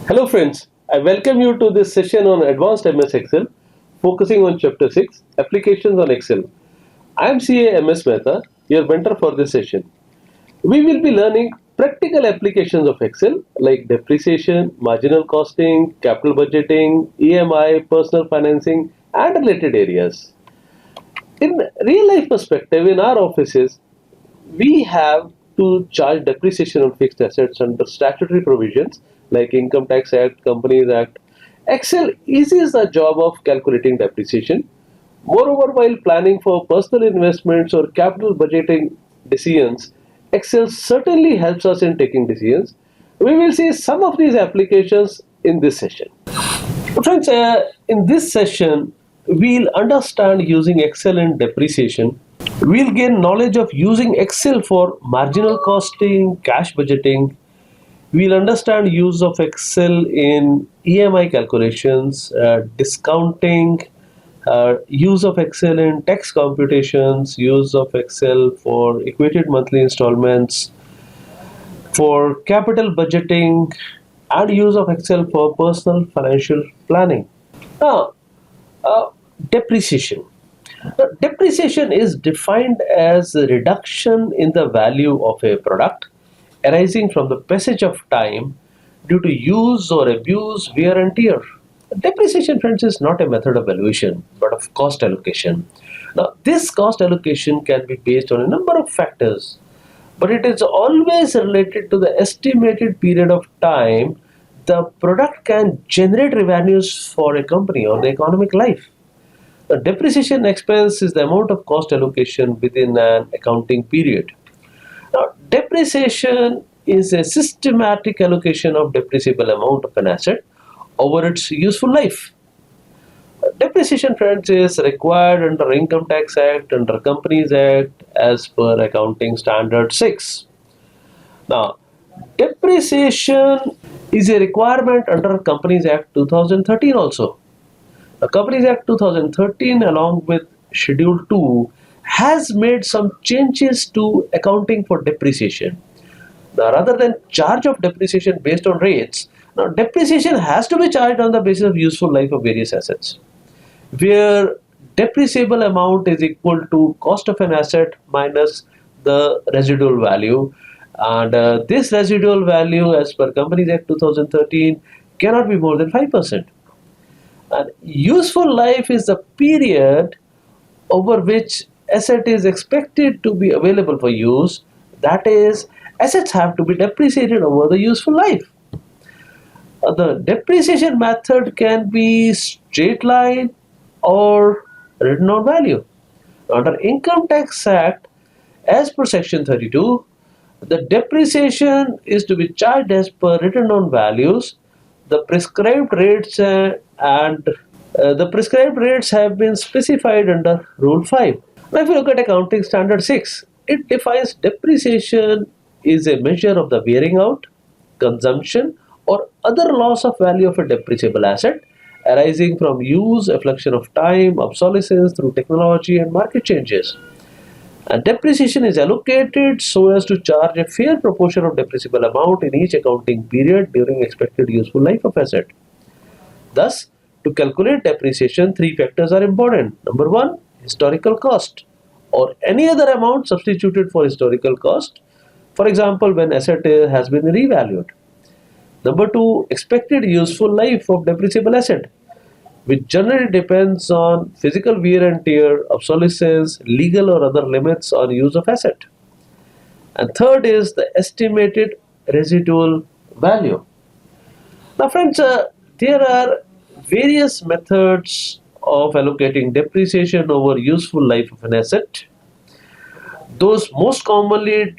Hello friends, I welcome you to this session on Advanced MS Excel, focusing on Chapter 6, Applications on Excel. I am CA MS Mehta, your mentor for this session. We will be learning practical applications of Excel like depreciation, marginal costing, capital budgeting, EMI, personal financing, and related areas. In real life perspective, in our offices, we have to charge depreciation on fixed assets under statutory provisions like Income Tax Act, Companies Act. Excel eases the job of calculating depreciation. Moreover, while planning for personal investments or capital budgeting decisions, Excel certainly helps us in taking decisions. We will see some of these applications in this session. Friends, in this session, we'll understand using Excel in depreciation. We'll gain knowledge of using Excel for marginal costing, cash budgeting. We'll understand use of Excel in EMI calculations, discounting, use of Excel in tax computations, use of Excel for equated monthly installments, for capital budgeting, and use of Excel for personal financial planning. Now, depreciation. Depreciation is defined as a reduction in the value of a product arising from the passage of time due to use or abuse, wear and tear. Depreciation, friends, is not a method of valuation but of cost allocation. Now, this cost allocation can be based on a number of factors, but it is always related to the estimated period of time the product can generate revenues for a company or the economic life. The depreciation expense is the amount of cost allocation within an accounting period. Now, depreciation is a systematic allocation of depreciable amount of an asset over its useful life. Depreciation, friends, is required under Income Tax Act, under Companies Act, as per Accounting Standard 6. Now, depreciation is a requirement under Companies Act 2013 also. The Companies Act 2013 along with Schedule 2 has made some changes to accounting for depreciation. Now, rather than charge of depreciation based on rates, now depreciation has to be charged on the basis of useful life of various assets, where depreciable amount is equal to cost of an asset minus the residual value, and this residual value as per Companies Act 2013 cannot be more than 5%. And useful life is the period over which asset is expected to be available for use. That is, assets have to be depreciated over the useful life. The depreciation method can be straight line or written on value. Under Income Tax Act, as per Section 32, the depreciation is to be charged as per written on values. The prescribed rates have been specified under Rule 5. Now, if you look at Accounting Standard 6, it defines depreciation is a measure of the wearing out, consumption, or other loss of value of a depreciable asset arising from use, affliction of time, obsolescence through technology and market changes. And depreciation is allocated so as to charge a fair proportion of depreciable amount in each accounting period during expected useful life of asset. Thus, to calculate depreciation, three factors are important. Number one, historical cost, or any other amount substituted for historical cost. For example, when asset has been revalued. Number two, expected useful life of depreciable asset, which generally depends on physical wear and tear, obsolescence, legal or other limits on use of asset. And third is the estimated residual value. Now, friends, there are various methods of allocating depreciation over useful life of an asset. Those most commonly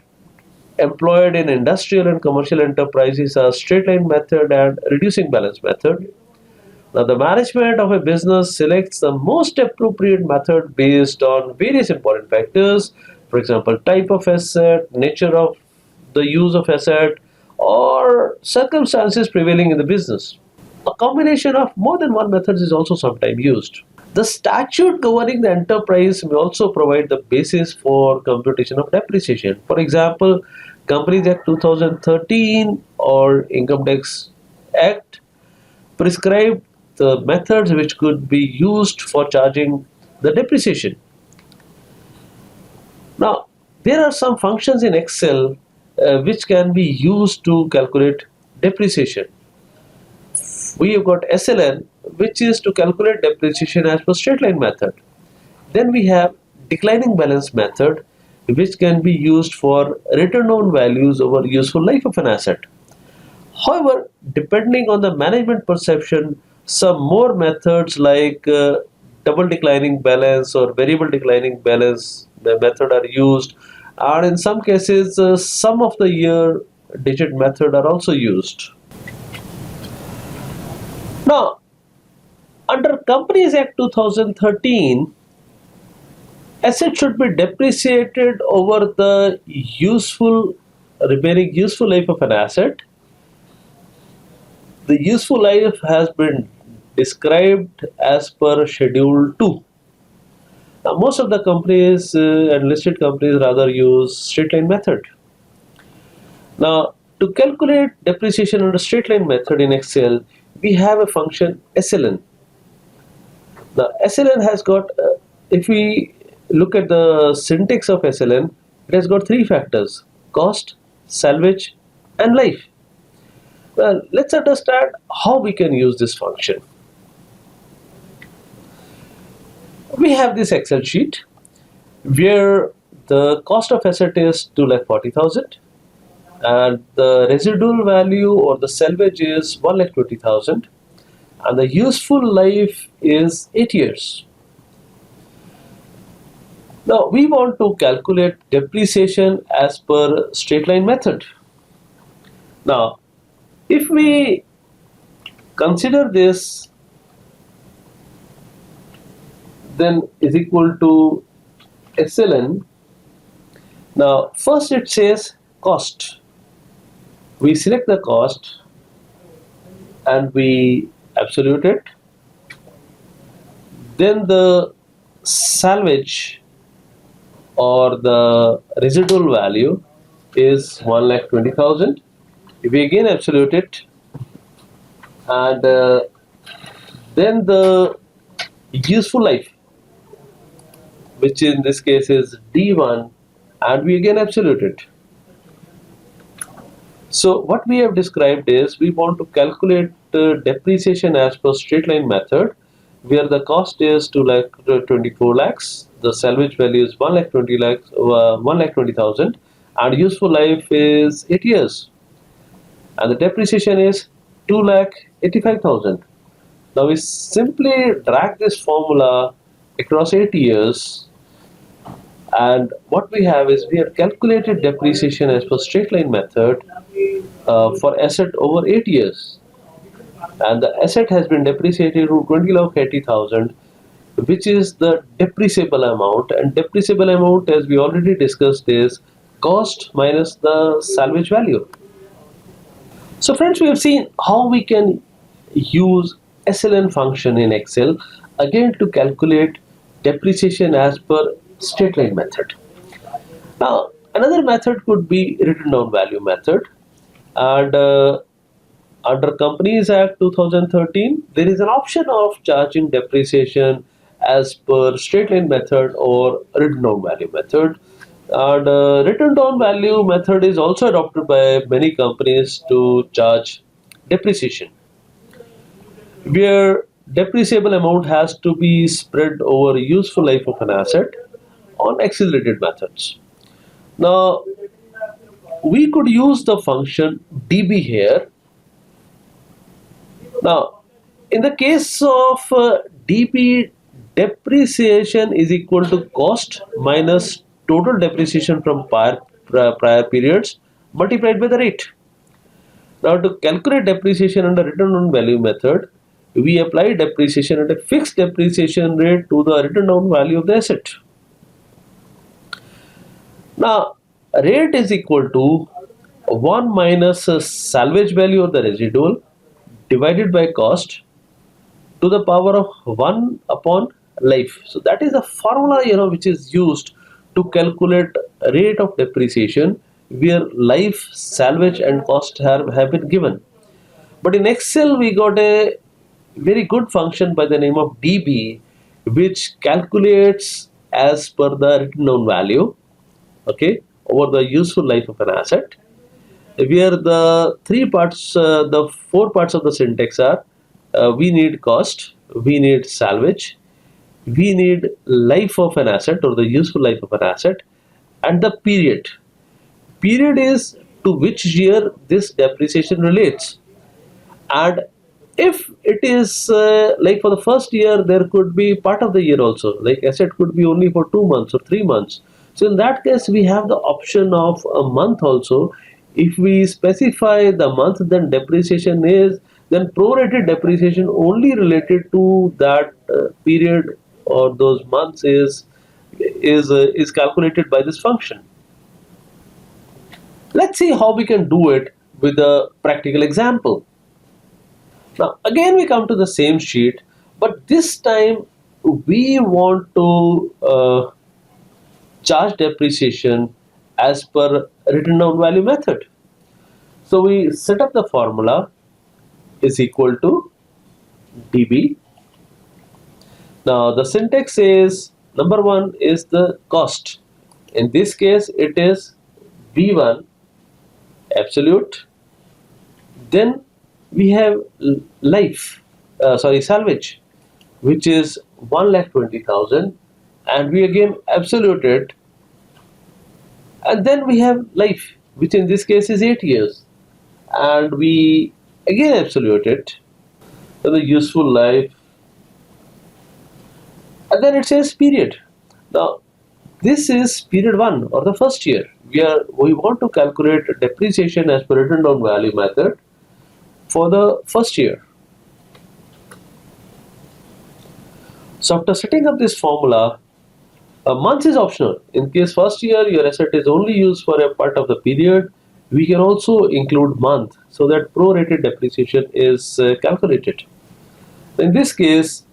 employed in industrial and commercial enterprises are straight line method and reducing balance method. Now, the management of a business selects the most appropriate method based on various important factors, for example, type of asset, nature of the use of asset, or circumstances prevailing in the business. A combination of more than one method is also sometimes used. The statute governing the enterprise may also provide the basis for computation of depreciation. For example, Companies Act 2013 or Income Tax Act prescribed the methods which could be used for charging the depreciation. Now, there are some functions in Excel which can be used to calculate depreciation. We have got SLN, which is to calculate depreciation as per straight line method. Then we have declining balance method, which can be used for return on values over useful life of an asset. However, depending on the management perception, some more methods like double declining balance or variable declining balance the method are used, and in some cases sum of the year digit method are also used. Now, under Companies Act 2013, asset should be depreciated over the remaining useful life of an asset. The useful life has been described as per Schedule 2. Now, most of the companies and listed companies rather use straight line method. Now, to calculate depreciation under straight line method in Excel, we have a function SLN. The SLN has got, if we look at the syntax of SLN, it has got three factors: cost, salvage, and life. Well, let's understand how we can use this function. We have this Excel sheet where the cost of asset is 2,40,000 and the residual value or the salvage is 1,20,000 and the useful life is 8 years. Now we want to calculate depreciation as per straight line method. Now if we consider this, then is equal to SLN. Now first it says cost. We select the cost and we absolute it. Then the salvage or the residual value is 1,20,000. We again absolute it, and then the useful life, which in this case is D1, and we again absolute it. So what we have described is we want to calculate depreciation as per straight line method, where the cost is 2,24 lakhs, the salvage value is 1,20,000, and useful life is 8 years, and the depreciation is 2,85,000. Now we simply drag this formula across 8 years, and what we have is we have calculated depreciation as per straight line method for asset over 8 years, and the asset has been depreciated to 20,80,000, which is the depreciable amount, and depreciable amount, as we already discussed, is cost minus the salvage value. So friends, we have seen how we can use SLN function in Excel again to calculate depreciation as per straight line method. Now another method could be written down value method, and under Companies Act 2013 there is an option of charging depreciation as per straight line method or written down value method, and written down value method is also adopted by many companies to charge depreciation, where depreciable amount has to be spread over useful life of an asset on accelerated methods. Now we could use the function db here. Now in the case of db, depreciation is equal to cost minus total depreciation from prior periods multiplied by the rate. Now to calculate depreciation under return on value method, we apply depreciation at a fixed depreciation rate to the written down value of the asset. Now rate is equal to 1 minus salvage value of the residual divided by cost to the power of 1 upon life. So that is the formula which is used to calculate rate of depreciation, where life, salvage and cost have been given. But in Excel we got a very good function by the name of DB, which calculates as per the written down value, okay, over the useful life of an asset, where the four parts of the syntax are we need cost, we need salvage, we need life of an asset or the useful life of an asset, and the period. Period is to which year this depreciation relates. And if it is like for the first year, there could be part of the year also, like asset could be only for 2 months or 3 months. So in that case we have the option of a month also. If we specify the month, then prorated depreciation only related to that period or those months is calculated by this function. Let's see how we can do it with a practical example. Now again we come to the same sheet, but this time we want to charge depreciation as per written down value method. So we set up the formula is equal to dB. Now the syntax is number one is the cost. In this case it is V1 absolute. Then we have salvage, which is 1,20,000, and we again absolute it. And then we have life, which in this case is 8 years, and we again absolute it. So the useful life, and then it says period. Now this is period 1 or the first year. We want to calculate depreciation as per written down value method for the first year. So after setting up this formula, a month is optional. In case first year your asset is only used for a part of the period, we can also include month so that prorated depreciation is calculated. In this case,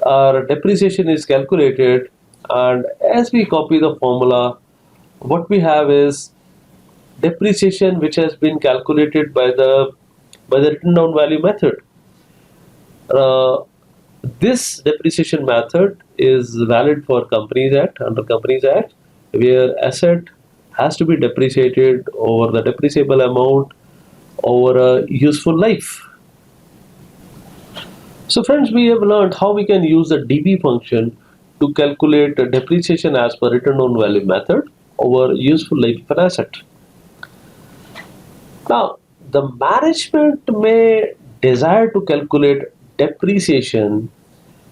our depreciation is calculated, and as we copy the formula, what we have is depreciation which has been calculated by the written down value method. This depreciation method is valid for Companies Act, under Companies Act, where asset has to be depreciated over the depreciable amount over a useful life. So friends, we have learned how we can use the DB function to calculate depreciation as per written down value method over useful life of an asset. Now, the management may desire to calculate depreciation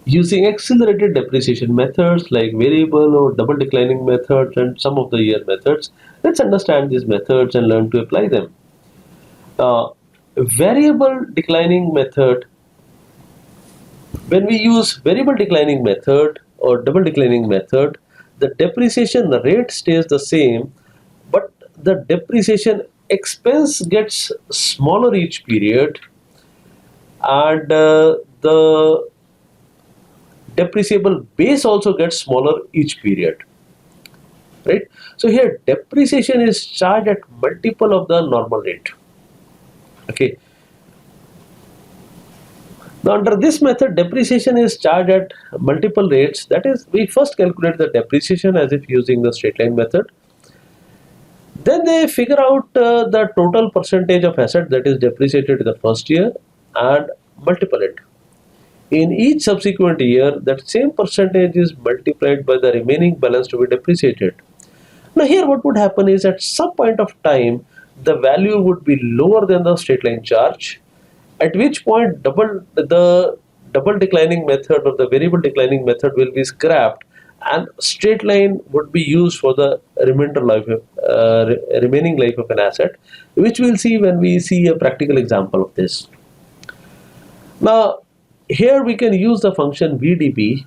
using accelerated depreciation methods like variable or double declining methods and some of the year methods. Let's understand these methods and learn to apply them. Variable declining method. When we use variable declining method or double declining method, the depreciation rate stays the same, but the depreciation expense gets smaller each period, and the depreciable base also gets smaller each period, right? So here depreciation is charged at multiple of the normal rate. Okay, now under this method depreciation is charged at multiple rates. That is, we first calculate the depreciation as if using the straight line method. Then they figure out the total percentage of asset that is depreciated in the first year and multiply it. In each subsequent year, that same percentage is multiplied by the remaining balance to be depreciated. Now here what would happen is at some point of time, the value would be lower than the straight line charge, at which point the double declining method or the variable declining method will be scrapped, and straight line would be used for the remaining life of an asset, which we'll see when we see a practical example of this. Now here we can use the function VDB,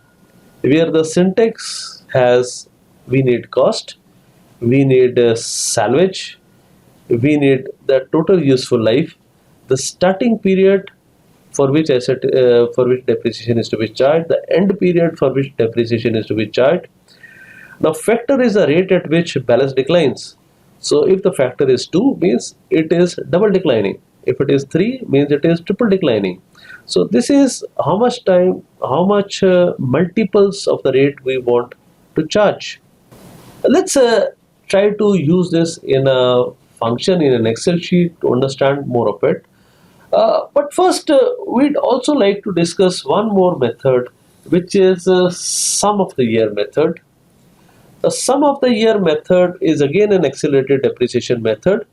where the syntax has we need cost, we need salvage, we need the total useful life, the starting period for which depreciation is to be charged, the end period for which depreciation is to be charged. Now factor is the rate at which balance declines. So if the factor is 2, means it is double declining. If it is 3, means it is triple declining. So this is how much time, how much multiples of the rate we want to charge. Let's try to use this in a function in an Excel sheet to understand more of it. But first, we'd also like to discuss one more method, which is sum of the year method. The sum of the year method is again an accelerated depreciation method,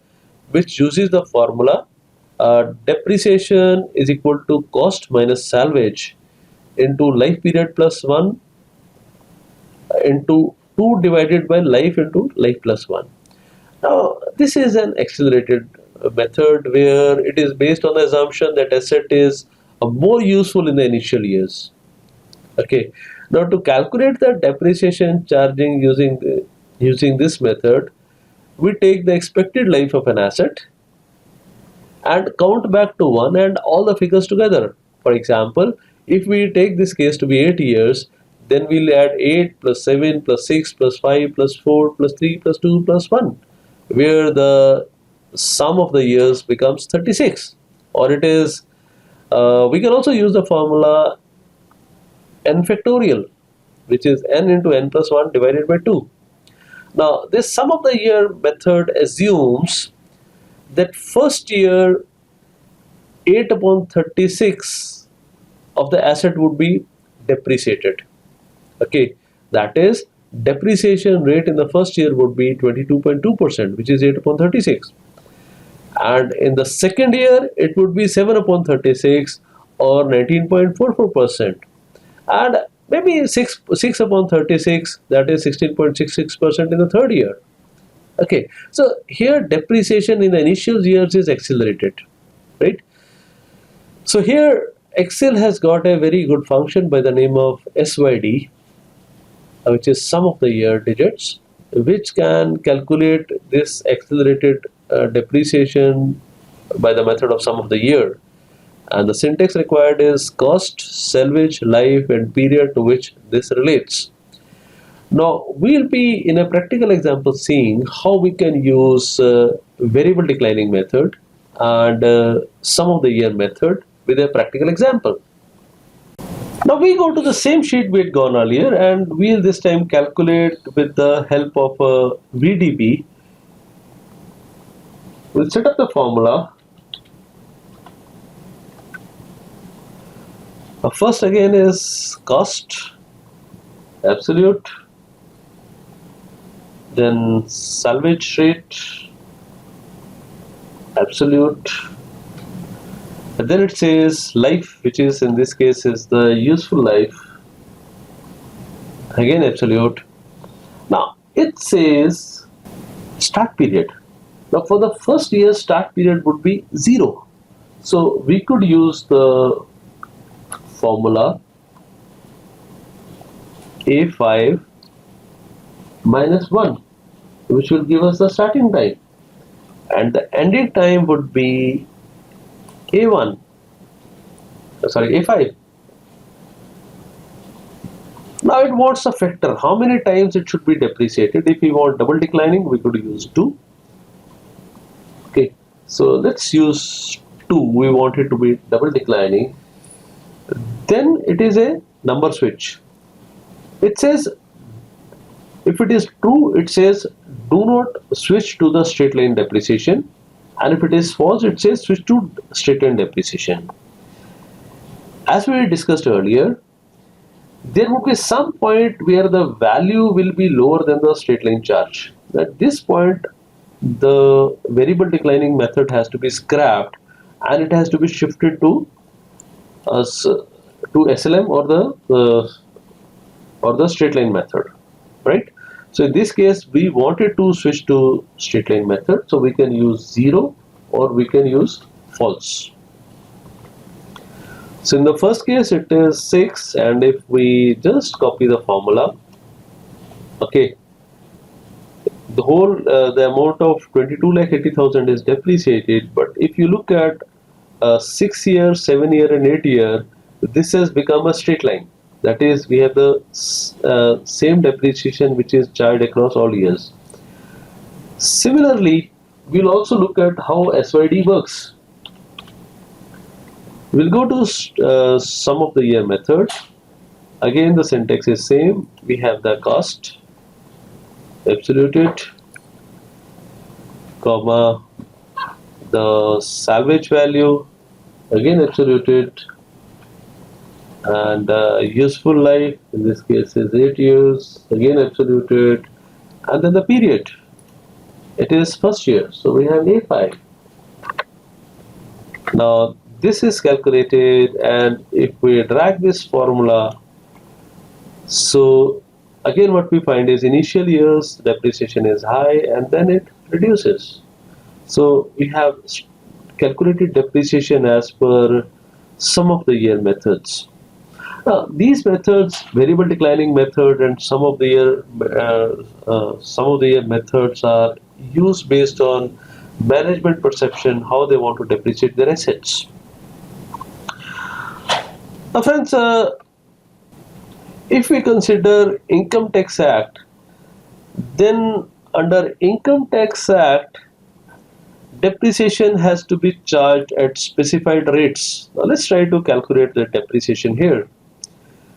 which uses the formula depreciation is equal to cost minus salvage into life period plus 1 into 2 divided by life into life plus 1. Now, this is an accelerated method where it is based on the assumption that asset is more useful in the initial years. Okay. Now, to calculate the depreciation charging using this method, we take the expected life of an asset and count back to 1 and all the figures together. For example, if we take this case to be 8 years, then we'll add 8 plus 7 plus 6 plus 5 plus 4 plus 3 plus 2 plus 1, where the sum of the years becomes 36. Or it is, we can also use the formula n factorial, which is n into n plus 1 divided by 2. Now, this sum of the year method assumes that first year 8 upon 36 of the asset would be depreciated. Okay, that is, depreciation rate in the first year would be 22.2%, which is 8 upon 36. And in the second year, it would be 7 upon 36 or 19.44%. And maybe 6 upon 36, that is 16.66% in the third year. Okay, so here depreciation in the initial years is accelerated, right? So here Excel has got a very good function by the name of SYD, which is sum of the year digits, which can calculate this accelerated depreciation by the method of sum of the year. And the syntax required is cost, salvage, life, and period to which this relates. Now, we'll be in a practical example seeing how we can use variable declining method and sum of the year method with a practical example. Now we go to the same sheet we had gone earlier, and we'll this time calculate with the help of a VDB. We'll set up the formula. First again is cost, absolute, then salvage rate, absolute, and then it says life, which is in this case is the useful life, again absolute. Now it says start period. Now for the first year, start period would be 0. So we could use the formula A5 minus 1, which will give us the starting time, and the ending time would be A5. Now it wants a factor, how many times it should be depreciated. If we want double declining, we could use 2. Okay, so let's use 2. We want it to be double declining. Then it is a number switch. It says, if it is true, it says do not switch to the straight line depreciation, and if it is false, it says switch to straight line depreciation. As we discussed earlier, there would be some point where the value will be lower than the straight line charge. At this point, the variable declining method has to be scrapped and it has to be shifted to SLM or the straight line method, right? So in this case, we wanted to switch to straight line method, so we can use 0 or we can use false. So in the first case, it is 6, and if we just copy the formula, okay, the whole the amount of 22,80,000 is depreciated. But if you look at 6 year, 7 year, and 8 year, this has become a straight line. That is, we have the same depreciation which is charged across all years. Similarly, we'll also look at how SYD works. We'll go to sum of the year method. Again, the syntax is same. We have the cost, absolute, comma, the salvage value, again absolute, and useful life, in this case is 8 years, again absolute, and then the period, it is first year, so we have A5. Now this is calculated, and if we drag this formula, so again what we find is initial years depreciation is high and then it reduces. So we have calculated depreciation as per sum of the year methods. Now, these methods, variable declining method and sum of the year methods, are used based on management perception, how they want to depreciate their assets. Now, friends, if we consider Income Tax Act, then under Income Tax Act, depreciation has to be charged at specified rates. Now, let's try to calculate the depreciation here.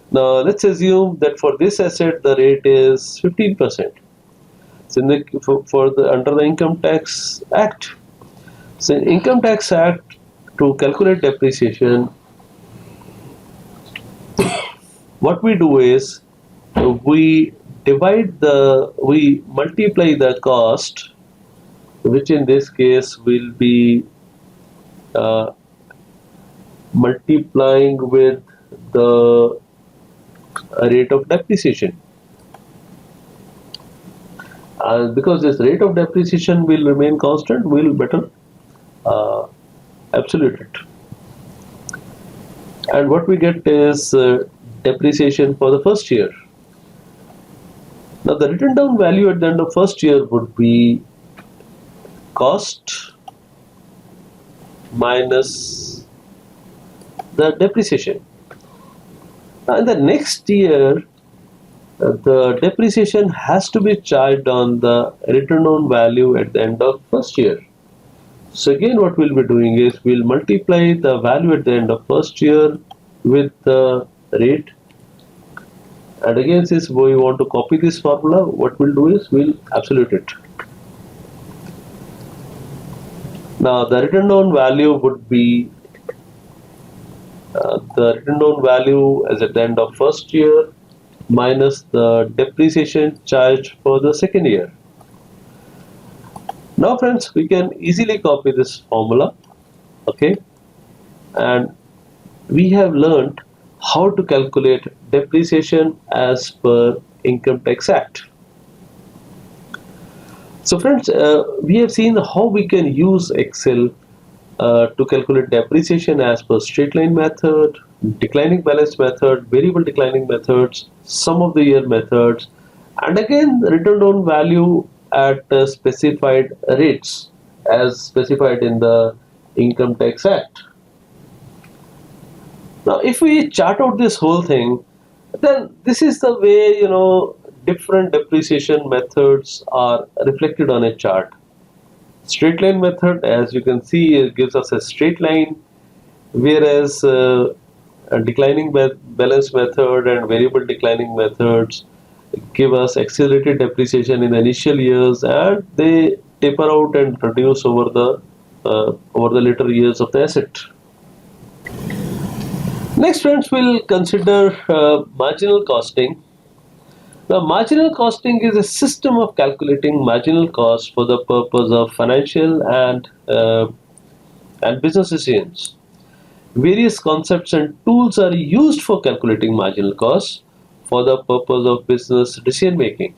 Now let's assume that for this asset the rate is 15%. So under the Income Tax Act, so in Income Tax Act, to calculate depreciation, what we do is we multiply the cost, which in this case will be multiplying with the rate of depreciation, because this rate of depreciation will remain constant, we'll better absolute it, and what we get is depreciation for the first year. Now the written down value at the end of first year would be cost minus the depreciation. Now in the next year, the depreciation has to be charged on the written down value at the end of first year. So again what we'll be doing is we'll multiply the value at the end of first year with the rate, and again since we want to copy this formula, what we'll do is we'll absolute it. Now the written down value would be the written down value as at the end of first year minus the depreciation charged for the second year. Now friends, we can easily copy this formula, okay, and we have learned how to calculate depreciation as per Income Tax Act. So friends, we have seen how we can use Excel to calculate depreciation as per straight line method, declining balance method, variable declining methods, sum of the year methods, and again written down value at specified rates as specified in the Income Tax Act. Now if we chart out this whole thing, then this is the way different depreciation methods are reflected on a chart. Straight line method, as you can see, it gives us a straight line, whereas a declining balance method and variable declining methods give us accelerated depreciation in the initial years, and they taper out and reduce over the later years of the asset. Next friends, we'll consider marginal costing. Now, marginal costing is a system of calculating marginal cost for the purpose of financial and business decisions. Various concepts and tools are used for calculating marginal costs for the purpose of business decision making.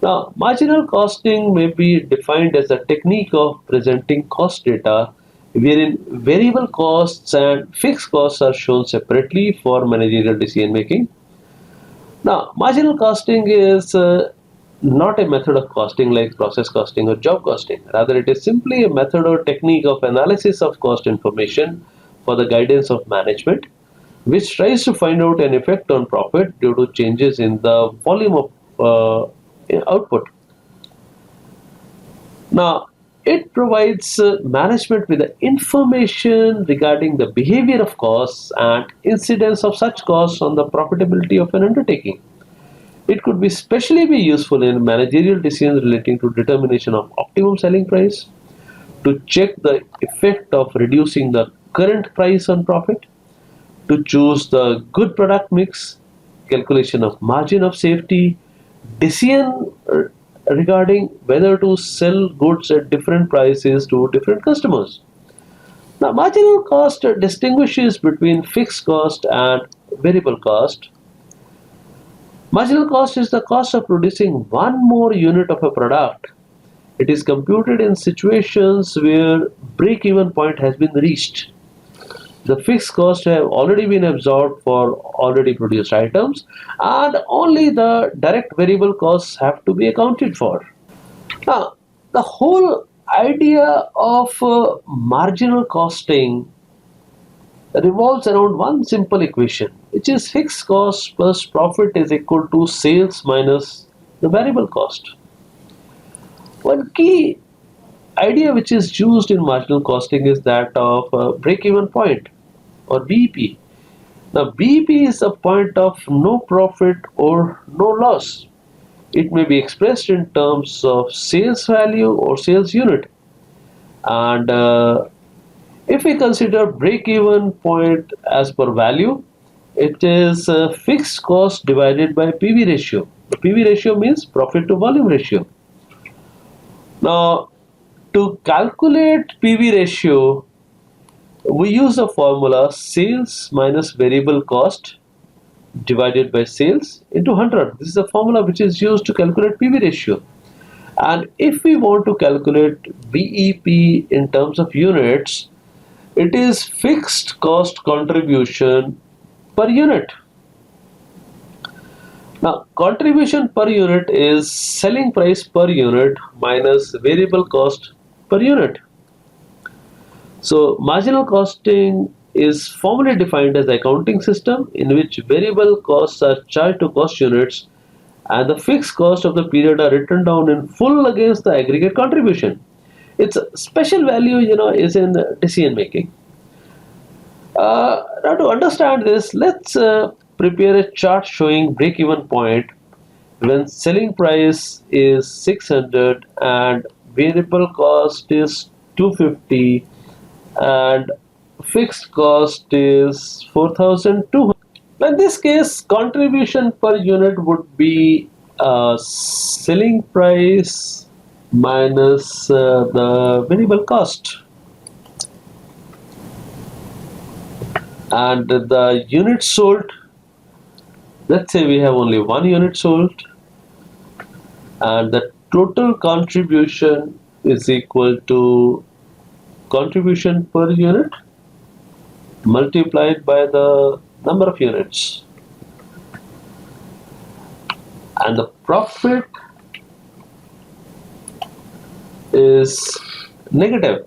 Now, marginal costing may be defined as a technique of presenting cost data wherein variable costs and fixed costs are shown separately for managerial decision making. Now, marginal costing is not a method of costing like process costing or job costing. Rather, it is simply a method or technique of analysis of cost information for the guidance of management, which tries to find out an effect on profit due to changes in the volume of output. Now, It provides management with the information regarding the behavior of costs and incidence of such costs on the profitability of an undertaking. It could be especially be useful in managerial decisions relating to determination of optimum selling price, to check the effect of reducing the current price on profit, to choose the good product mix, calculation of margin of safety, decision regarding whether to sell goods at different prices to different customers. Now, marginal cost distinguishes between fixed cost and variable cost. Marginal cost is the cost of producing one more unit of a product. It is computed in situations where break-even point has been reached. The fixed costs have already been absorbed for already produced items, and only the direct variable costs have to be accounted for. Now, the whole idea of marginal costing revolves around one simple equation, which is fixed cost plus profit is equal to sales minus the variable cost. One key idea which is used in marginal costing is that of break-even point, or BEP. Now, BEP is a point of no profit or no loss. It may be expressed in terms of sales value or sales unit. And if we consider break-even point as per value, it is fixed cost divided by PV ratio. The PV ratio means profit to volume ratio. Now, to calculate PV ratio, we use the formula sales minus variable cost divided by sales into 100. This is a formula which is used to calculate PV ratio. And if we want to calculate BEP in terms of units, it is fixed cost contribution per unit. Now, contribution per unit is selling price per unit minus variable cost per unit. So, marginal costing is formally defined as the accounting system in which variable costs are charged to cost units and the fixed cost of the period are written down in full against the aggregate contribution. Its special value, is in decision making. Now, to understand this, let's prepare a chart showing break-even point when selling price is 600 and variable cost is 250 and fixed cost is 4200. In this case, contribution per unit would be selling price minus the variable cost, and the units sold, let's say we have only one unit sold, and the total contribution is equal to contribution per unit multiplied by the number of units, and the profit is negative,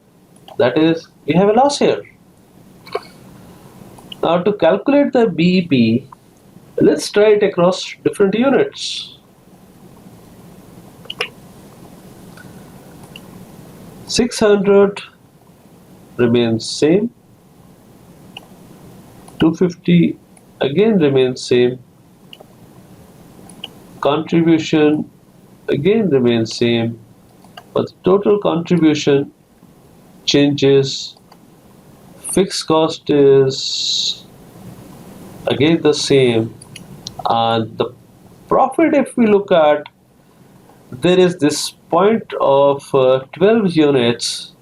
that is we have a loss here. Now, to calculate the BEP, let's try it across different units. 600 remains same, 250 again remains same, contribution again remains same, but total contribution changes. Fixed cost is again the same, and the profit, if we look at, there is this point of 12 units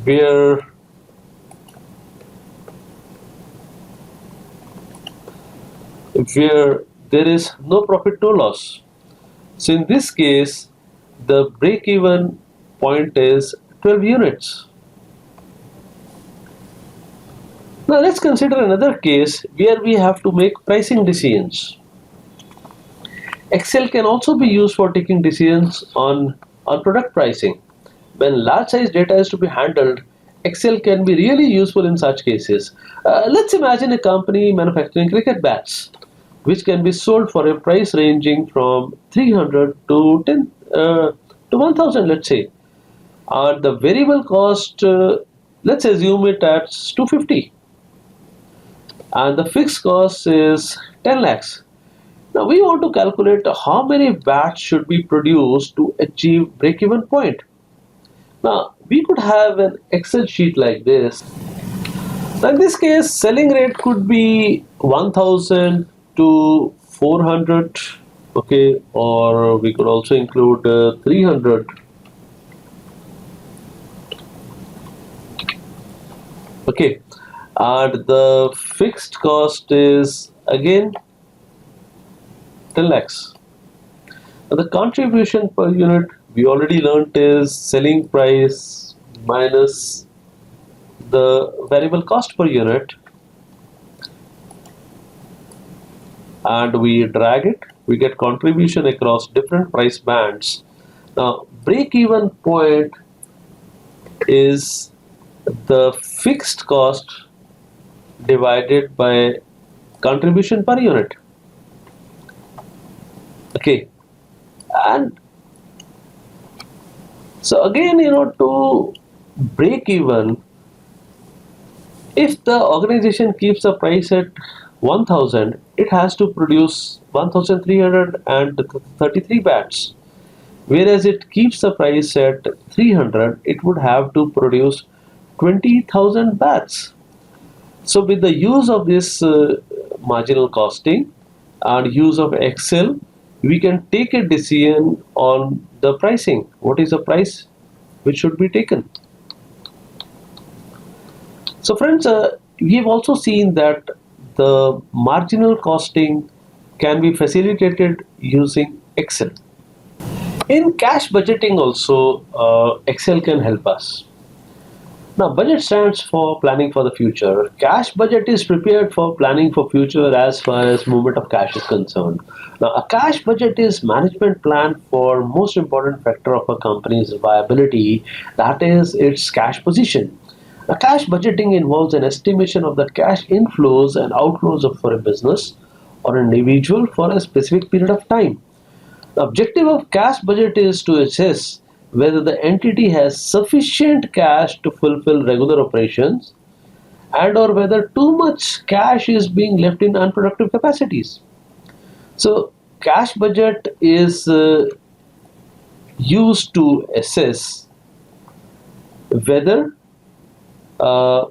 where there is no profit, no loss. So in this case, the break-even point is 12 units. Now let's consider another case where we have to make pricing decisions. Excel can also be used for taking decisions on product pricing. When large size data is to be handled, Excel can be really useful in such cases. Let's imagine a company manufacturing cricket bats, which can be sold for a price ranging from 300 to 10 to 1000, let's say. And the variable cost, let's assume it at 250, and the fixed cost is 10 lakhs. Now we want to calculate how many batch should be produced to achieve break-even point. Now we could have an Excel sheet like this. Now in this case, selling rate could be 1000 to 400, okay, or we could also include 300. Okay, and the fixed cost is again 10 lakhs. Now the contribution per unit we already learnt is selling price minus the variable cost per unit, and we drag it, we get contribution across different price bands. Now break even point is the fixed cost divided by contribution per unit. Okay, and so again, to break even, if the organization keeps the price at 1000, it has to produce 1333 bats. Whereas it keeps the price at 300, it would have to produce 20,000 bats. So with the use of this marginal costing and use of Excel, we can take a decision on the pricing. What is the price which should be taken? So friends, we have also seen that the marginal costing can be facilitated using Excel. In cash budgeting also, Excel can help us. Now, budget stands for planning for the future. Cash budget is prepared for planning for future as far as movement of cash is concerned. Now, a cash budget is management plan for most important factor of a company's viability, that is its cash position. A cash budgeting involves an estimation of the cash inflows and outflows for a business or an individual for a specific period of time. The objective of cash budget is to assess whether the entity has sufficient cash to fulfill regular operations and or whether too much cash is being left in unproductive capacities. So cash budget is used to assess whether uh,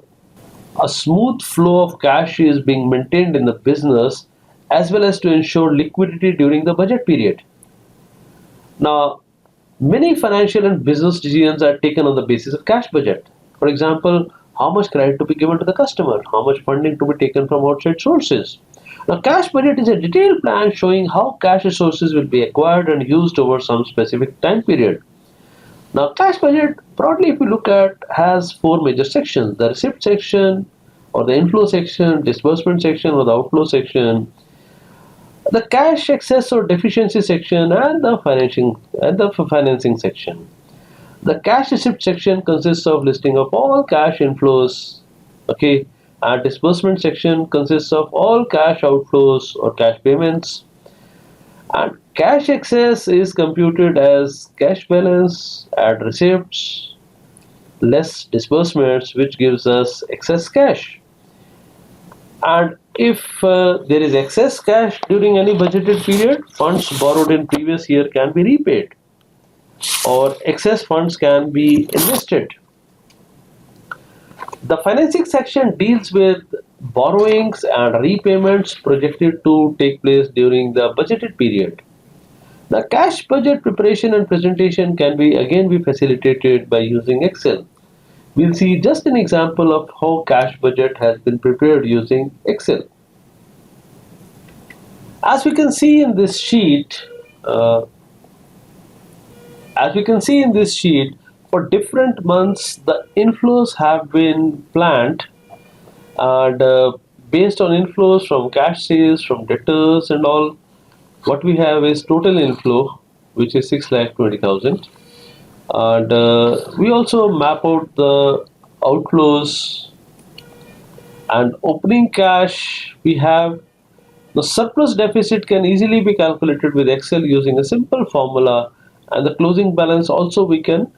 a smooth flow of cash is being maintained in the business as well as to ensure liquidity during the budget period. Now, many financial and business decisions are taken on the basis of cash budget. For example, how much credit to be given to the customer, how much funding to be taken from outside sources. Now, cash budget is a detailed plan showing how cash resources will be acquired and used over some specific time period. Now, cash budget, broadly, if we look at, has four major sections: the receipt section, or the inflow section, disbursement section, or the outflow section, the cash excess or deficiency section, and the financing section. The cash receipt section consists of listing of all cash inflows, okay, and disbursement section consists of all cash outflows or cash payments, and cash excess is computed as cash balance add receipts less disbursements, which gives us excess cash. And if there is excess cash during any budgeted period, funds borrowed in previous year can be repaid or excess funds can be invested. The financing section deals with borrowings and repayments projected to take place during the budgeted period. The cash budget preparation and presentation can be again be facilitated by using Excel. We'll see just an example of how cash budget has been prepared using Excel. As we can see in this sheet, uh, as we can see in this sheet, for different months the inflows have been planned, and based on inflows from cash sales, from debtors and all, what we have is total inflow, which is 6,20,000, and we also map out the outflows and opening cash. We have the surplus deficit can easily be calculated with Excel using a simple formula, and the closing balance also we can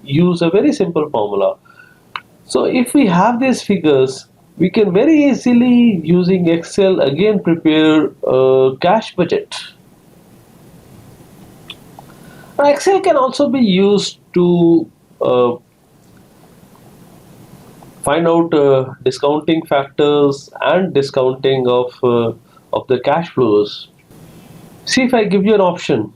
use a very simple formula. So if we have these figures, we can very easily using Excel again prepare a cash budget. Now Excel can also be used to find out discounting factors and discounting of the cash flows. See, if I give you an option,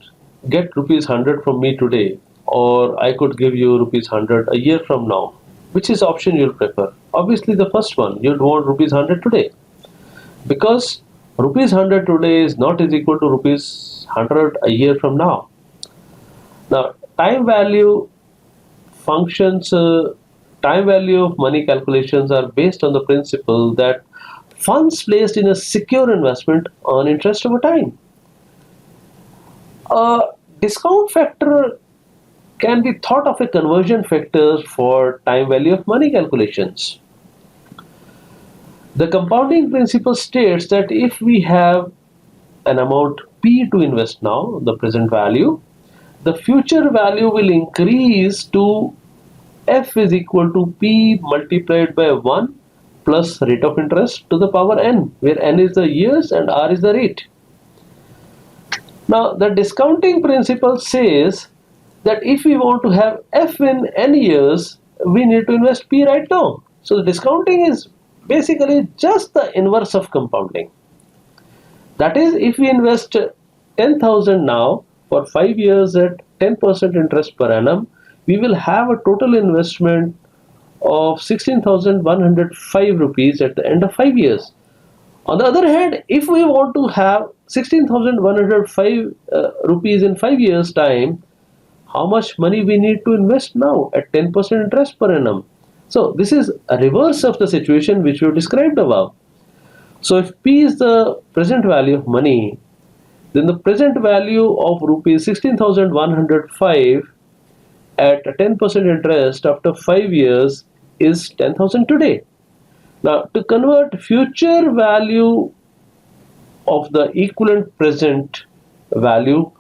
get rupees 100 from me today, or I could give you rupees 100 a year from now. Which is option you'll prefer? Obviously, the first one. You'd want rupees 100 today, because rupees 100 today is not is equal to rupees 100 a year from now. Now, time value functions, time value of money calculations are based on the principle that funds placed in a secure investment earn interest over time. A discount factor can be thought of a conversion factor for time value of money calculations. The compounding principle states that if we have an amount P to invest now, the present value, the future value will increase to F is equal to P multiplied by 1 plus rate of interest to the power N, where N is the years and R is the rate. Now, the discounting principle says that if we want to have F in N years, we need to invest P right now. So, the discounting is basically just the inverse of compounding. That is, if we invest 10,000 now for 5 years at 10% interest per annum, we will have a total investment of 16,105 rupees at the end of 5 years. On the other hand, if we want to have 16,105 rupees in 5 years time, how much money we need to invest now at 10% interest per annum? So this is a reverse of the situation which we described above. So if P is the present value of money, then the present value of rupees 16,105 at 10% interest after 5 years is 10,000 today. Now, to convert future value of the equivalent present value,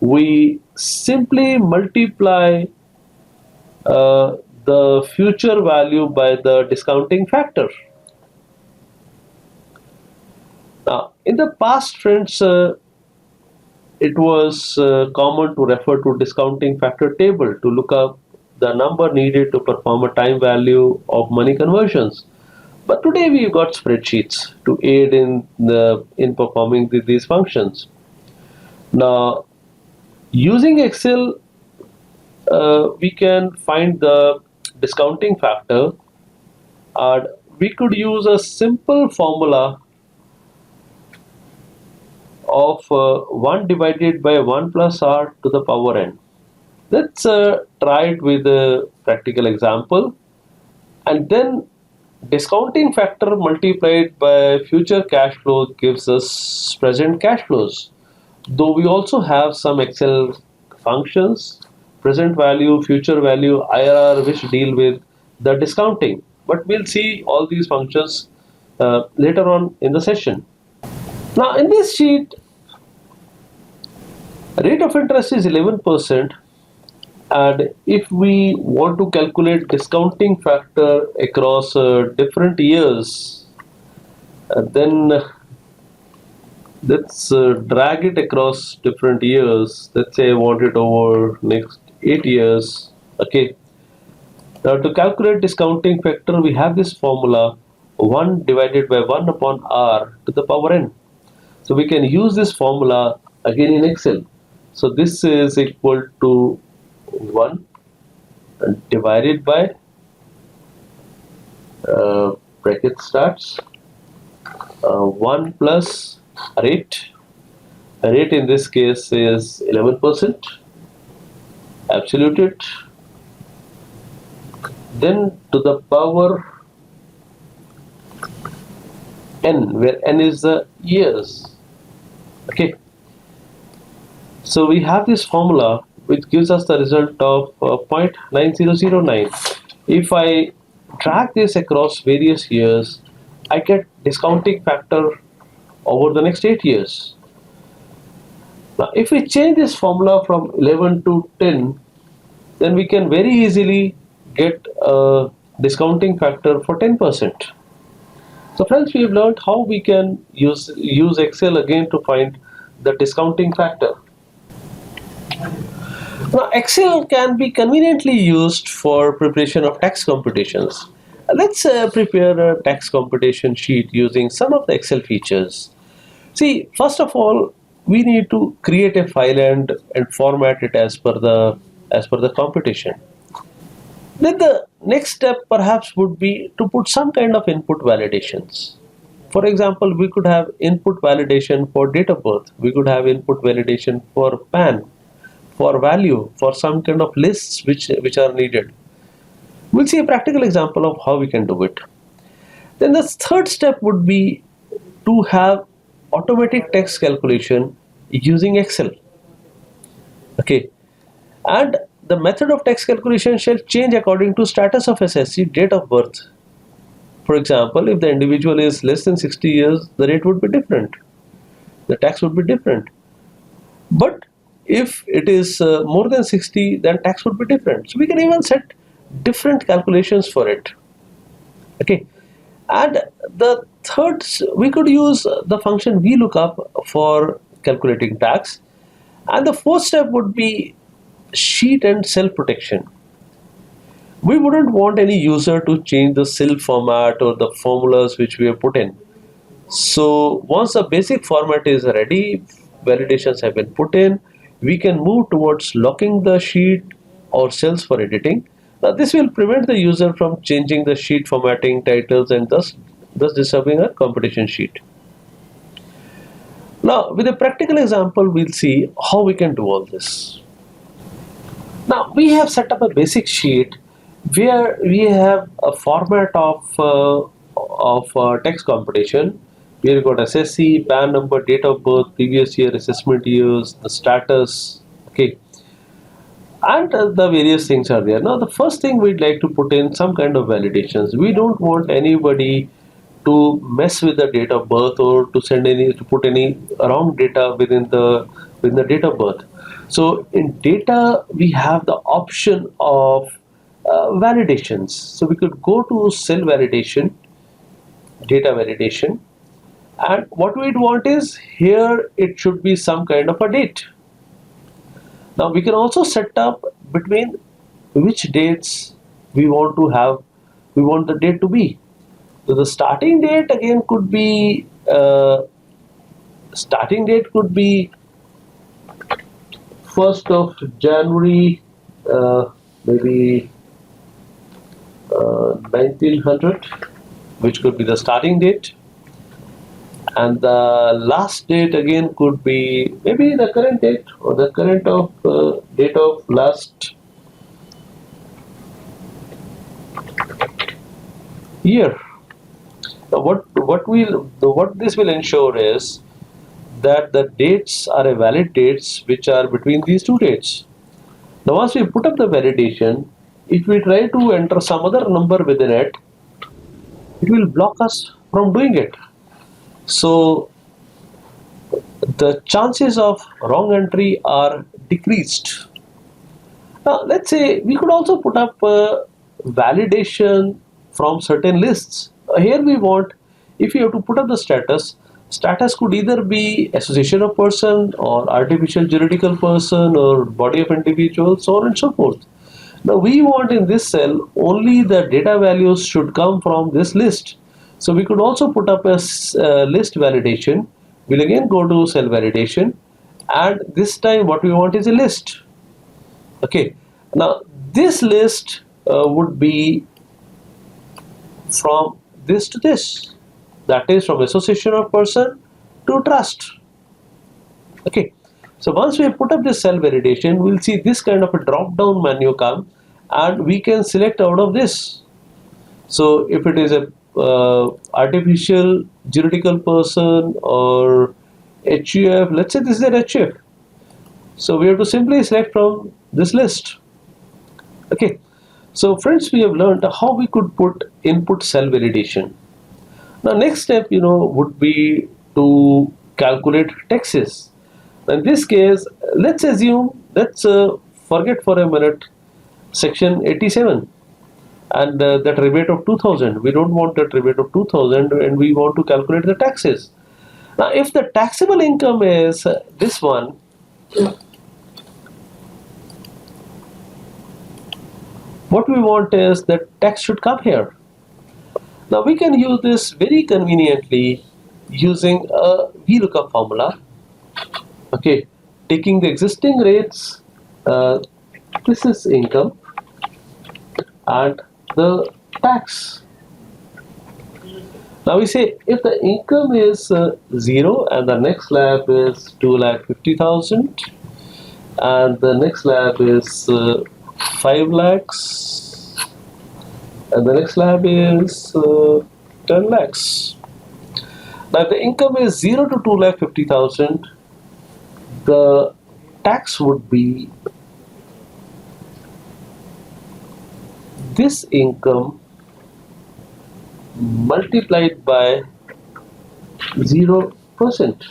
we simply multiply the future value by the discounting factor. Now, in the past, friends, it was common to refer to discounting factor table to look up the number needed to perform a time value of money conversions. But today we've got spreadsheets to aid in performing these functions. Now, using Excel, we can find the discounting factor, and we could use a simple formula of 1 divided by 1 plus r to the power n. Let's try it with a practical example, and then discounting factor multiplied by future cash flow gives us present cash flows. Though we also have some Excel functions, present value, future value, IRR, which deal with the discounting. But we'll see all these functions later on in the session. Now in this sheet, rate of interest is 11%, and if we want to calculate discounting factor across different years, then let's drag it across different years. Let's say I want it over next 8 years. Okay. Now to calculate discounting factor, we have this formula 1 divided by 1 upon r to the power n. So we can use this formula again in Excel. So this is equal to 1 divided by bracket starts 1 plus rate. Rate in this case is 11%, absolute, then to the power n, where n is the years. Okay, so we have this formula which gives us the result of 0.9009. If I drag this across various years, I get discounting factor over the next 8 years. Now if we change this formula from 11 to 10, then we can very easily get a discounting factor for 10%. So friends, we have learned how we can use Excel again to find the discounting factor. Now, Excel can be conveniently used for preparation of tax computations. Let's prepare a tax computation sheet using some of the Excel features. See, first of all, we need to create a file and format it as per the computation. Then the next step perhaps would be to put some kind of input validations. For example, we could have input validation for date of birth. We could have input validation for PAN, for value, for some kind of lists which are needed. We'll see a practical example of how we can do it. Then the third step would be to have automatic text calculation using Excel. Okay, and the method of text calculation shall change according to status of SSC, date of birth. For example, if the individual is less than 60 years, the rate would be different. The tax would be different. But if it is more than 60, then tax would be different. So we can even set different calculations for it. Okay. And the third, we could use the function VLOOKUP for calculating tax. And the fourth step would be sheet and cell protection. We wouldn't want any user to change the cell format or the formulas which we have put in. So once the basic format is ready, validations have been put in, we can move towards locking the sheet or cells for editing. Now this will prevent the user from changing the sheet formatting, titles, and thus disturbing a computation sheet. Now with a practical example, we'll see how we can do all this. Now we have set up a basic sheet where we have a format of text computation. We've got SSC, PAN number, date of birth, previous year, assessment years, the status, okay, and the various things are there. Now the first thing we'd like to put in some kind of validations. We don't want anybody to mess with the date of birth or to put any wrong data within the date of birth. So in data we have the option of validations. So we could go to cell validation, data validation, and what we'd want is here it should be some kind of a date. Now we can also set up between which dates we want the date to be. So the starting date again could be first of January, maybe 1900, which could be the starting date, and the last date again could be maybe the current date or the current of date of last year. Now what this will ensure is that the dates are a valid dates which are between these two dates. Now once we put up the validation, if we try to enter some other number within it, it will block us from doing it. So the chances of wrong entry are decreased. Now let's say we could also put up validation from certain lists. Here we want, if you have to put up the status could either be association of person or artificial juridical person or body of individual, so on and so forth. Now we want in this cell only the data values should come from this list. So we could also put up a list validation. We'll again go to cell validation, and this time what we want is a list. Okay, now this list would be from this to this, that is from association of person to trust. Okay, so once we put up this cell validation, we'll see this kind of a drop down menu come, and we can select out of this. So if it is a artificial juridical person or HUF, let's say this is an HUF, so we have to simply select from this list. Okay, so friends, we have learned how we could put input cell validation. Now next step would be to calculate taxes. In this case, let's forget for a minute section 87, and that rebate of 2000. We don't want that rebate of 2000, and we want to calculate the taxes. Now, if the taxable income is this one, what we want is that tax should come here. Now, we can use this very conveniently using a VLOOKUP formula. Okay, taking the existing rates, this is income, and the tax. Now we say if the income is 0 and the next slab is 2,50,000 and the next slab is 5 lakhs and the next slab is 10 lakhs. Now if the income is 0 to 2,50,000, the tax would be this income multiplied by 0%.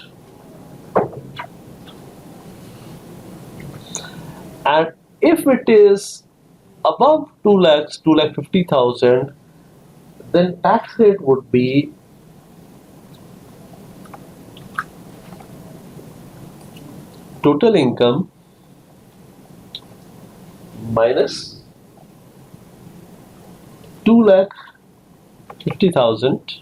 And if it is above 2 lakhs, 2,50,000, then tax rate would be total income minus 2,50,000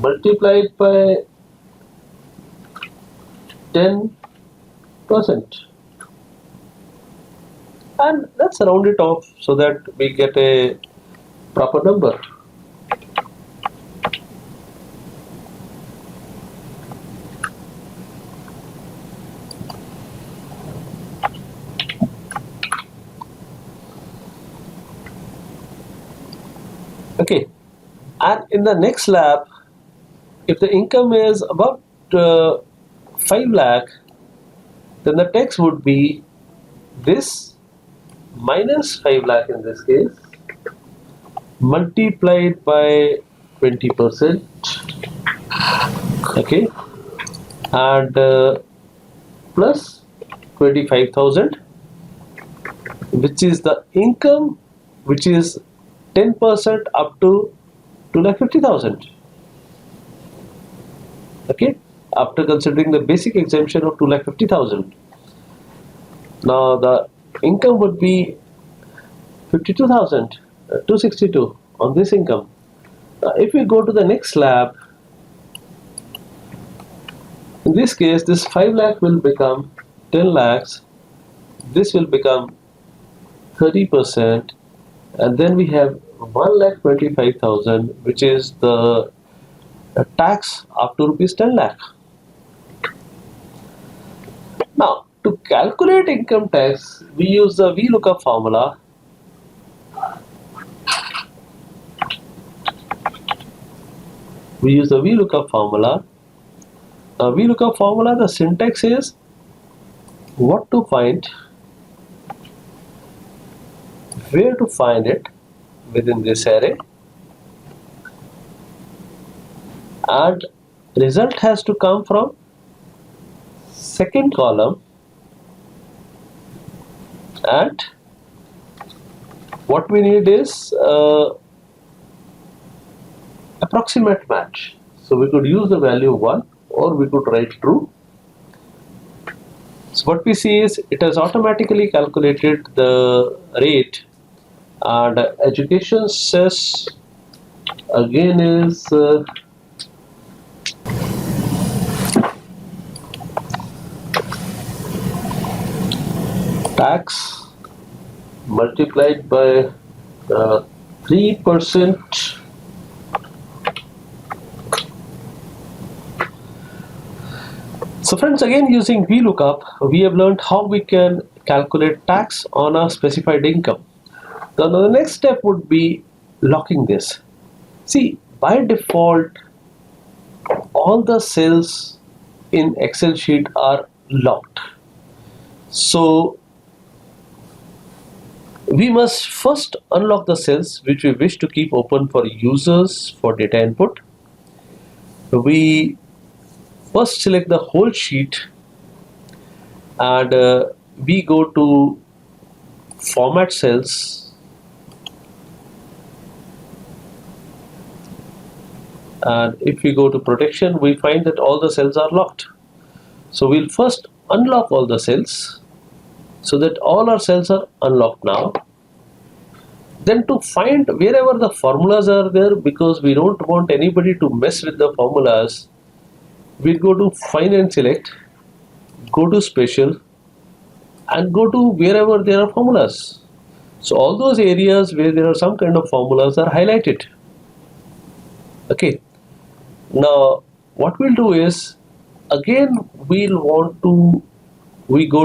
multiplied by 10%, and let's round it off so that we get a proper number. Okay, and in the next slab, if the income is above 5 lakh, then the tax would be this minus 5 lakh in this case multiplied by 20%. Okay, and plus 25,000, which is the income, which is 10% up to 2,50,000. Okay, after considering the basic exemption of 2,50,000. Now the income would be 52,262 on this income. Now if we go to the next slab, in this case this 5 lakh will become 10 lakhs, this will become 30%, and then we have 1,25,000, which is the tax up to rupees 10 lakh. Now to calculate income tax, we use the VLOOKUP formula. VLOOKUP formula, the syntax is what to find, where to find it within this array, and result has to come from second column, and what we need is approximate match. So we could use the value 1 or we could write true. So what we see is it has automatically calculated the rate, and education cess again is tax multiplied by 3%. So friends, again using VLOOKUP, we have learned how we can calculate tax on a specified income. Now the next step would be locking this. See, by default, all the cells in Excel sheet are locked. So we must first unlock the cells which we wish to keep open for users for data input. We First select the whole sheet, and we go to format cells, and if we go to protection, we find that all the cells are locked. So we'll first unlock all the cells so that all our cells are unlocked now. Then to find wherever the formulas are there, because we don't want anybody to mess with the formulas, we'll go to find and select, go to special, and go to wherever there are formulas. So all those areas where there are some kind of formulas are highlighted. Okay. Now what we'll do is, again we go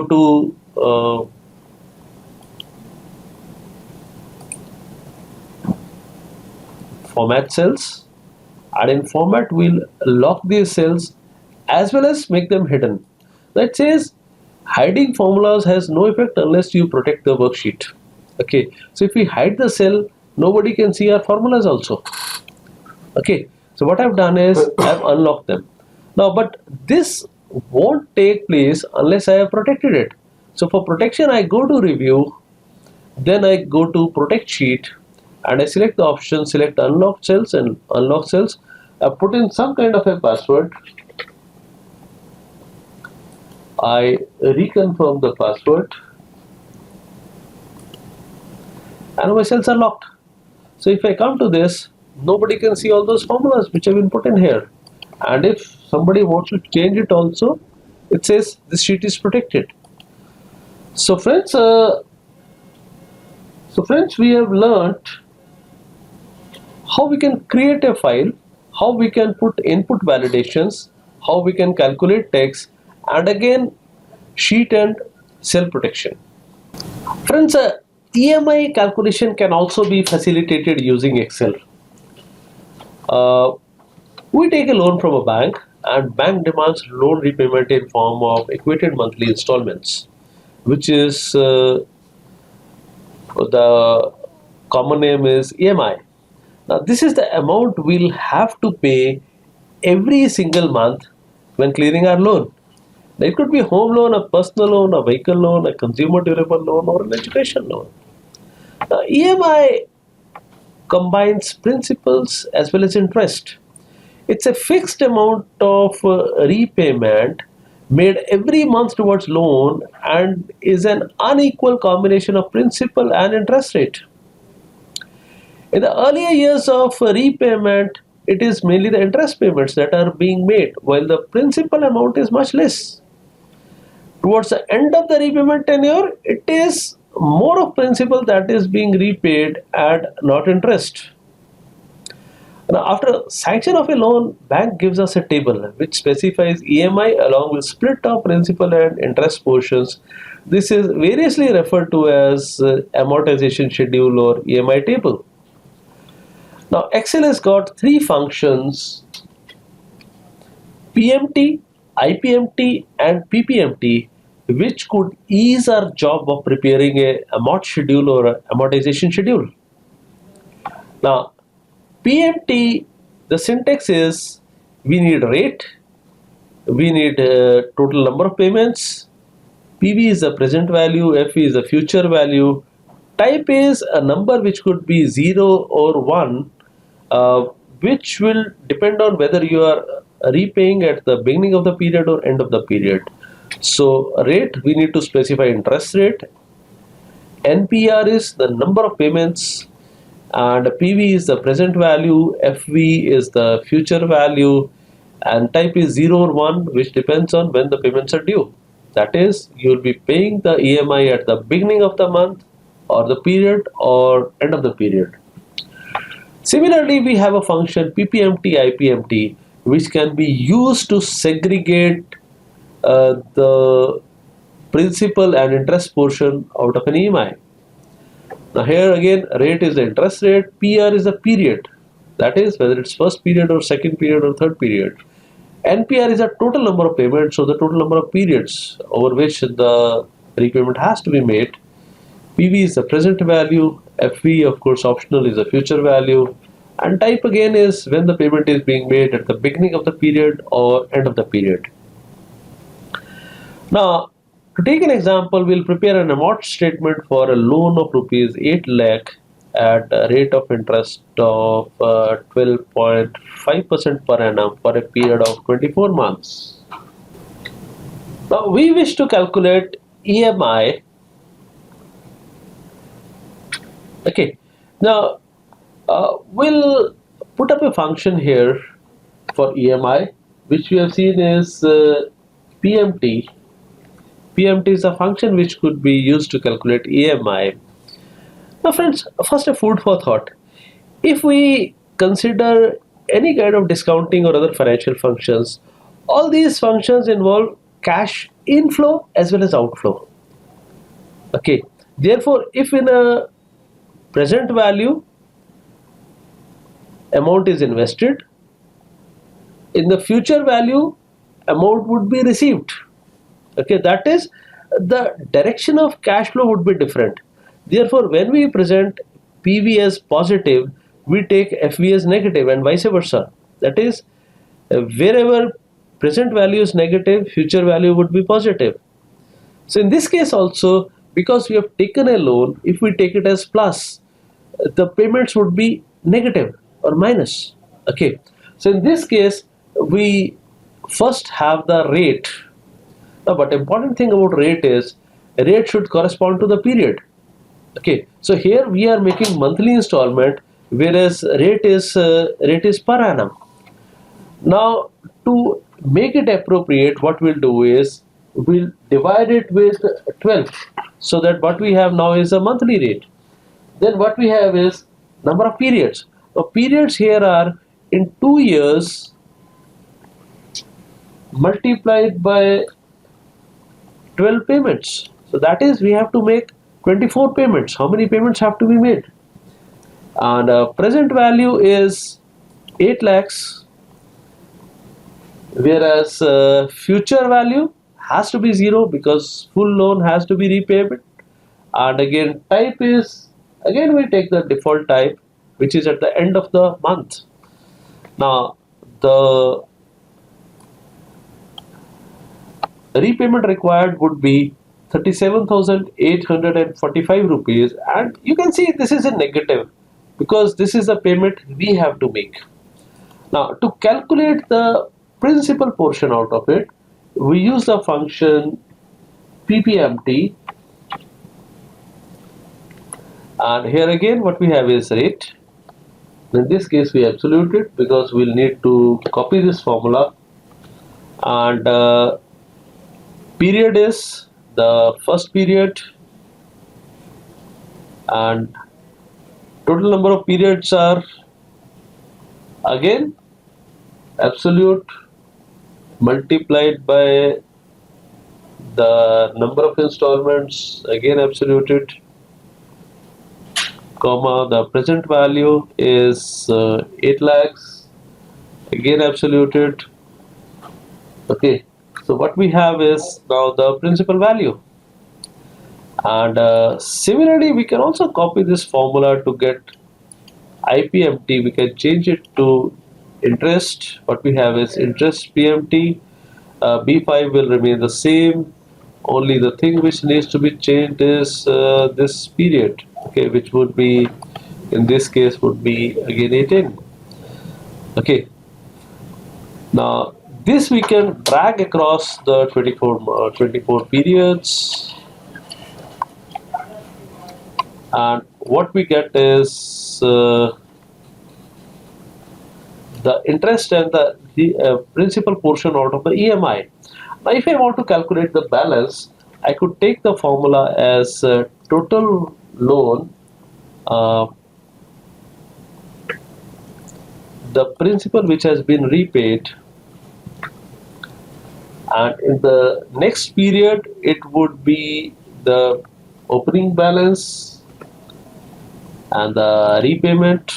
to format cells, and in format we'll lock these cells as well as make them hidden. That says hiding formulas has no effect unless you protect the worksheet. Okay, so if we hide the cell, nobody can see our formulas also. Okay, so what I've done is I've unlocked them now, but this won't take place unless I have protected it. So for protection, I go to review, then I go to protect sheet, and I select the option, select unlocked cells and unlock cells. I put in some kind of a password. I reconfirm the password, and my cells are locked. So if I come to this, nobody can see all those formulas which have been put in here. And if somebody wants to change it also, it says this sheet is protected. So friends, we have learnt how we can create a file, how we can put input validations, how we can calculate text, and again sheet and cell protection. Friends, EMI calculation can also be facilitated using Excel. We take a loan from a bank, and bank demands loan repayment in form of equated monthly installments, which is the common name is EMI. Now this is the amount we'll have to pay every single month when clearing our loan. Now, it could be a home loan, a personal loan, a vehicle loan, a consumer durable loan, or an education loan. Now, EMI combines principals as well as interest. It's a fixed amount of repayment made every month towards loan and is an unequal combination of principal and interest rate. In the earlier years of repayment, it is mainly the interest payments that are being made, while the principal amount is much less. Towards the end of the repayment tenure, it is more of principal that is being repaid and not interest. Now, after sanction of a loan, bank gives us a table which specifies EMI along with split of principal and interest portions. This is variously referred to as amortization schedule or EMI table. Now, Excel has got three functions: PMT, IPMT, and PPMT, which could ease our job of preparing a amort schedule or a amortization schedule. Now, PMT, the syntax is we need rate, we need total number of payments, PV is the present value, FV is the future value, type is a number which could be 0 or 1, which will depend on whether you are repaying at the beginning of the period or end of the period. So rate, we need to specify interest rate, NPR is the number of payments, and PV is the present value, FV is the future value, and type is 0 or 1, which depends on when the payments are due. That is, you will be paying the EMI at the beginning of the month or the period or end of the period. Similarly, we have a function PPMT, IPMT, which can be used to segregate the principal and interest portion out of an EMI. Now here again, rate is the interest rate, PR is the period, that is whether it's first period or second period or third period. NPR is the total number of payments, so the total number of periods over which the repayment has to be made. PV is the present value, FV of course optional is the future value, and type again is when the payment is being made at the beginning of the period or end of the period. Now, to take an example, we'll prepare an amount statement for a loan of rupees 8 lakh at a rate of interest of 12.5% per annum for a period of 24 months. Now, we wish to calculate EMI. Okay, now we'll put up a function here for EMI, which we have seen is PMT. PMT is a function which could be used to calculate EMI. Now, friends, first a food for thought. If we consider any kind of discounting or other financial functions, all these functions involve cash inflow as well as outflow. Okay, therefore, if in a present value amount is invested, in the future value amount would be received. Okay, that is, the direction of cash flow would be different. Therefore, when we present PV as positive, we take FV as negative and vice versa. That is, wherever present value is negative, future value would be positive. So in this case also, because we have taken a loan, if we take it as plus, the payments would be negative or minus. Okay, so in this case, we first have the rate. But important thing about rate is rate should correspond to the period. Okay, so here we are making monthly installment, whereas rate is per annum. Now, to make it appropriate, what we'll do is we'll divide it with 12, so that what we have now is a monthly rate. Then what we have is number of periods. Now, periods here are in 2 years multiplied by 12 payments. So that is, we have to make 24 payments. How many payments have to be made? And present value is 8 lakhs, whereas future value has to be 0 because full loan has to be repaid. And again, type is, again we take the default type, which is at the end of the month. Now, the repayment required would be 37,845 rupees, and you can see this is a negative because this is the payment we have to make. Now, to calculate the principal portion out of it, we use the function PPMT, and here again what we have is rate. In this case we absolute it because we'll need to copy this formula, and period is the first period, and total number of periods are again absolute multiplied by the number of installments, again absoluted, comma, the present value is 8 lakhs, again absoluted. Okay, so what we have is now the principal value, and similarly we can also copy this formula to get IPMT. We can change it to interest. What we have is interest PMT. B5 will remain the same, only the thing which needs to be changed is this period, okay, which would be, in this case, would be again 18. Okay, now this we can drag across the 24 periods, and what we get is the interest and the principal portion out of the EMI. Now, if I want to calculate the balance, I could take the formula as total loan, the principal which has been repaid, and in the next period it would be the opening balance and the repayment.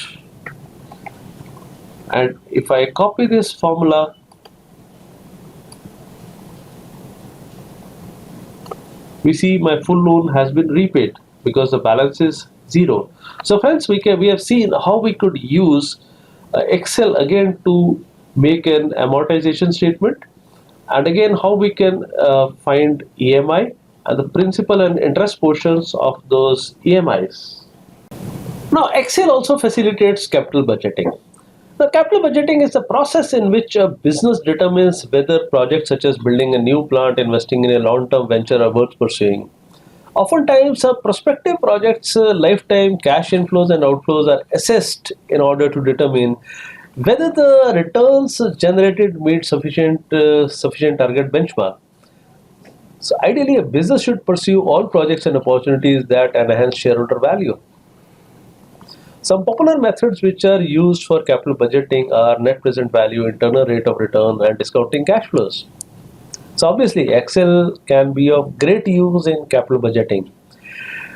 And if I copy this formula, we see my full loan has been repaid because the balance is 0. So friends, we have seen how we could use Excel again to make an amortization statement, and again how we can find EMI and the principal and interest portions of those EMIs. Now, Excel also facilitates capital budgeting. The capital budgeting is the process in which a business determines whether projects such as building a new plant, investing in a long-term venture are worth pursuing. Oftentimes, a prospective project's lifetime cash inflows and outflows are assessed in order to determine whether the returns generated meet sufficient target benchmark. So, ideally, a business should pursue all projects and opportunities that enhance shareholder value. Some popular methods which are used for capital budgeting are net present value, internal rate of return, and discounting cash flows. So obviously, Excel can be of great use in capital budgeting.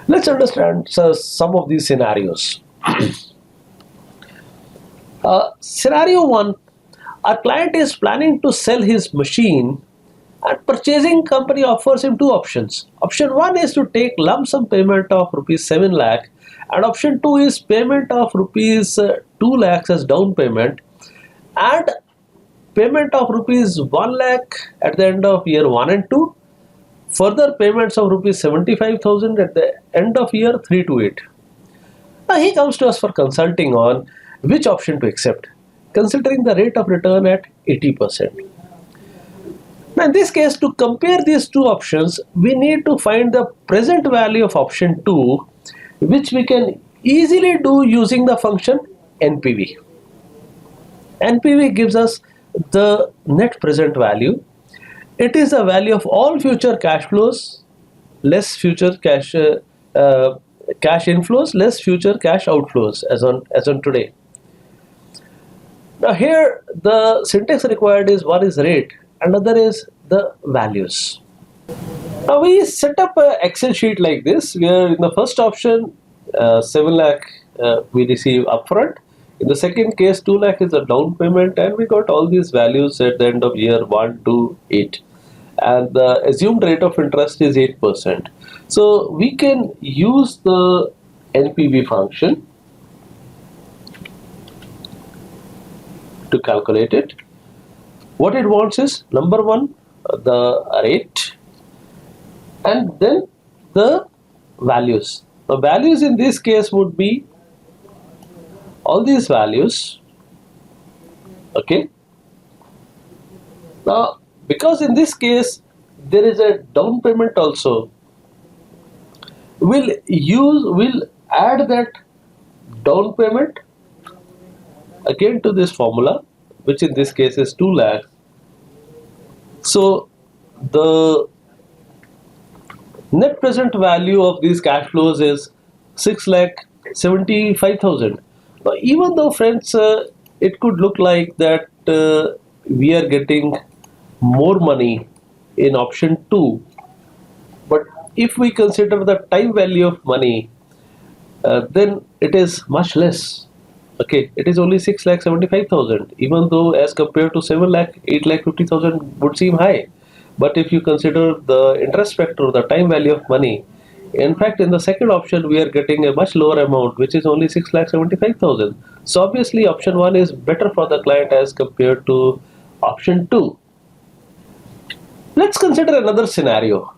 Let's understand some of these scenarios. Scenario 1, our client is planning to sell his machine and purchasing company offers him two options. Option 1 is to take lump sum payment of rupees 7 lakh, and option 2 is payment of rupees 2 lakhs as down payment and payment of rupees 1 lakh at the end of year 1 and 2, further payments of rupees 75,000 at the end of year 3 to 8. Now he comes to us for consulting on which option to accept, considering the rate of return at 80%. Now in this case, to compare these two options, we need to find the present value of option 2, which we can easily do using the function NPV. NPV gives us the net present value. It is the value of all future cash flows less future cash inflows less future cash outflows as on today. Now here the syntax required is one is rate, another is the values. Now we set up an Excel sheet like this, where in the first option 7 lakh we receive upfront. In the second case 2 lakh is a down payment, and we got all these values at the end of year 1 to 8. And the assumed rate of interest is 8%. So we can use the NPV function to calculate it. What it wants is number 1, the rate, and then the values. The values in this case would be all these values. Okay. Now, because in this case there is a down payment also, we'll add that down payment again to this formula, which in this case is 2 lakhs. So the net present value of these cash flows is 6,75,000. Now, even though friends, it could look like that we are getting more money in option 2, but if we consider the time value of money, then it is much less. Okay, it is only 6,75,000, even though as compared to 7 lakh, 8,50,000 would seem high. But if you consider the interest factor, the time value of money, in fact, in the second option, we are getting a much lower amount, which is only 6,75,000. So obviously, option 1 is better for the client as compared to option 2. Let's consider another scenario.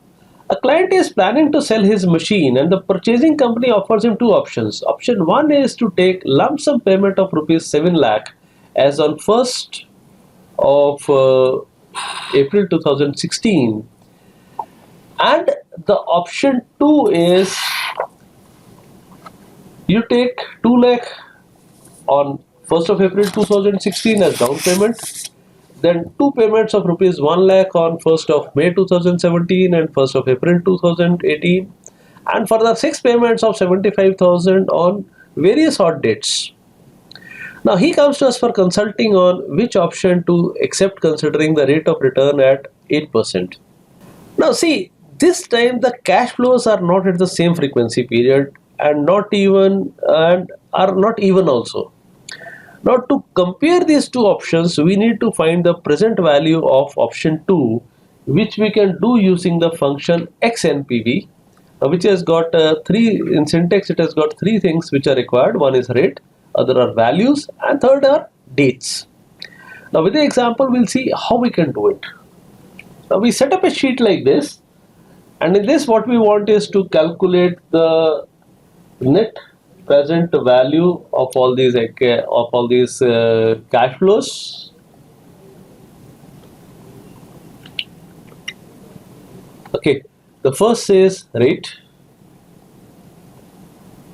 A client is planning to sell his machine, and the purchasing company offers him two options. Option 1 is to take lump sum payment of rupees 7 lakh as on 1st of April 2016, and the option 2 is you take 2 lakh on 1st of April 2016 as down payment, then two payments of rupees 1 lakh on 1st of May 2017 and 1st of April 2018, and further 6 payments of 75,000 on various odd dates. Now he comes to us for consulting on which option to accept, considering the rate of return at 8%. Now see, this time the cash flows are not at the same frequency period and are not even also. Now to compare these two options, we need to find the present value of option 2, which we can do using the function xNPV, which has got three, in syntax it has got three things which are required. One is rate, other are values, and third are dates. Now with the example we'll see how we can do it. Now we set up a sheet like this, and in this what we want is to calculate the net present value of all these cash flows. Okay, the first is rate.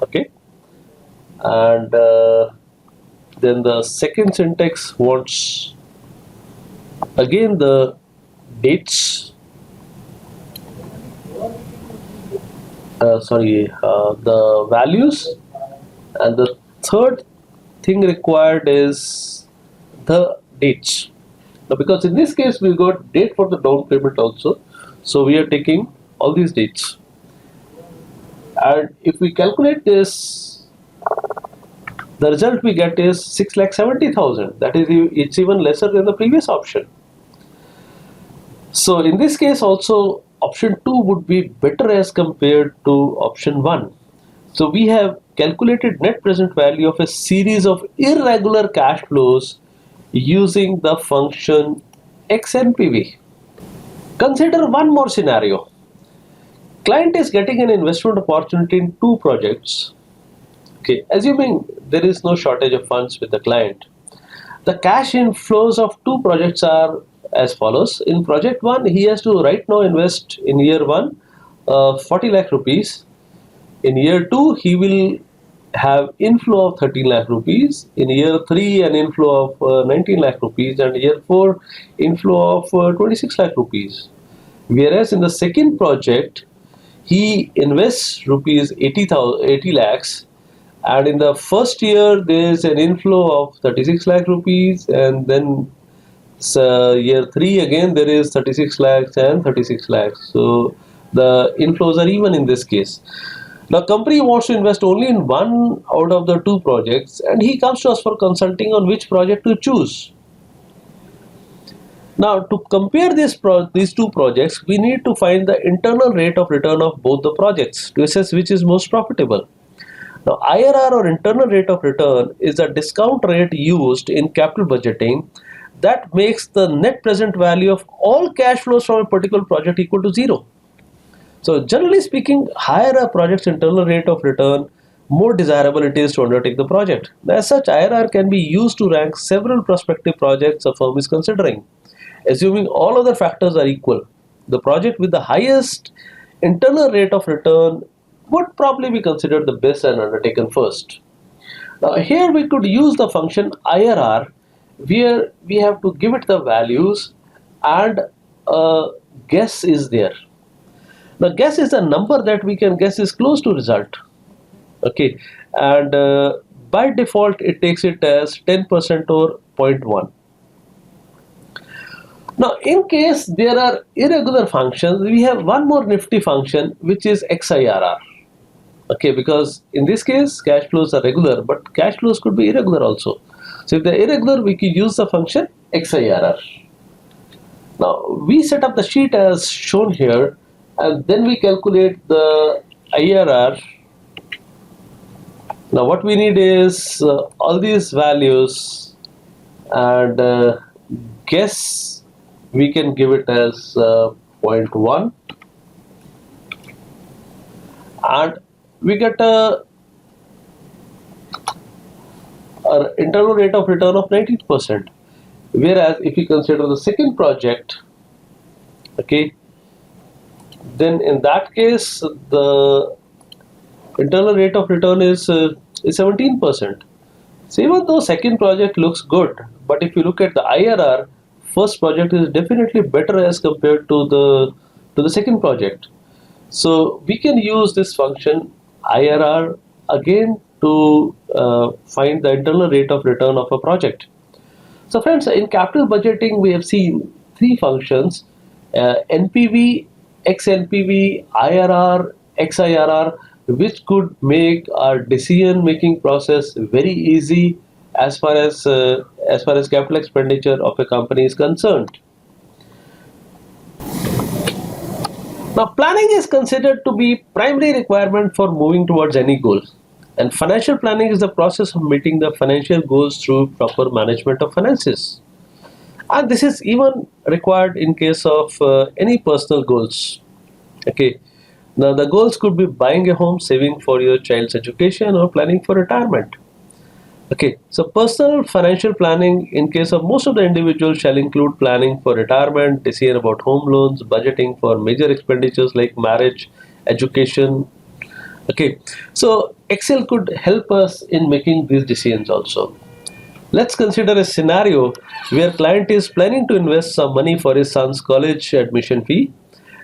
Okay, and then the second syntax wants again the dates. The values, and the third thing required is the dates. Now because in this case we got date for the down payment also, so we are taking all these dates, and if we calculate this, the result we get is 6,70,000. That is, it's even lesser than the previous option. So in this case also option 2 would be better as compared to option 1. So we have calculated net present value of a series of irregular cash flows using the function XNPV. Consider one more scenario. Client is getting an investment opportunity in two projects. Okay, assuming there is no shortage of funds with the client. The cash inflows of two projects are as follows. In project 1, he has to right now invest in year 1 40 lakh rupees. In year 2, he will have inflow of 13 lakh rupees. In year 3, an inflow of 19 lakh rupees, and year 4, inflow of 26 lakh rupees. Whereas in the second project, he invests rupees 80 lakhs, and in the first year there is an inflow of 36 lakh rupees, and then year 3 again there is 36 lakhs and 36 lakhs. So the inflows are even in this case. The company wants to invest only in one out of the two projects, and he comes to us for consulting on which project to choose. Now to compare these two projects, we need to find the internal rate of return of both the projects to assess which is most profitable. Now IRR, or internal rate of return, is a discount rate used in capital budgeting that makes the net present value of all cash flows from a particular project equal to 0. So generally speaking, higher a project's internal rate of return, more desirable it is to undertake the project. As such, IRR can be used to rank several prospective projects a firm is considering. Assuming all other factors are equal, the project with the highest internal rate of return would probably be considered the best and undertaken first. Now here we could use the function IRR, where we have to give it the values and a guess is there. The guess is a number that we can guess is close to result. Okay, and by default it takes it as 10% or 0.1. Now in case there are irregular functions, we have one more nifty function which is XIRR. Okay, because in this case cash flows are regular, but cash flows could be irregular also. So if they're irregular, we can use the function XIRR. Now we set up the sheet as shown here, and then we calculate the IRR. Now what we need is all these values, and guess we can give it as 0.1, and we get a internal rate of return of 19%. Whereas if you consider the second project, okay, then in that case the internal rate of return is 17%. So even though second project looks good, but if you look at the IRR, first project is definitely better as compared to the second project. So we can use this function IRR again to find the internal rate of return of a project. So friends, in capital budgeting we have seen three functions: NPV, XNPV, IRR, XIRR, which could make our decision making process very easy as far as capital expenditure of a company is concerned. Now, planning is considered to be primary requirement for moving towards any goal. And financial planning is the process of meeting the financial goals through proper management of finances. And this is even required in case of any personal goals. Okay. Now, the goals could be buying a home, saving for your child's education, or planning for retirement. Okay, so personal financial planning in case of most of the individuals shall include planning for retirement, decision about home loans, budgeting for major expenditures like marriage, education. Okay, so Excel could help us in making these decisions also. Let's consider a scenario where client is planning to invest some money for his son's college admission fee,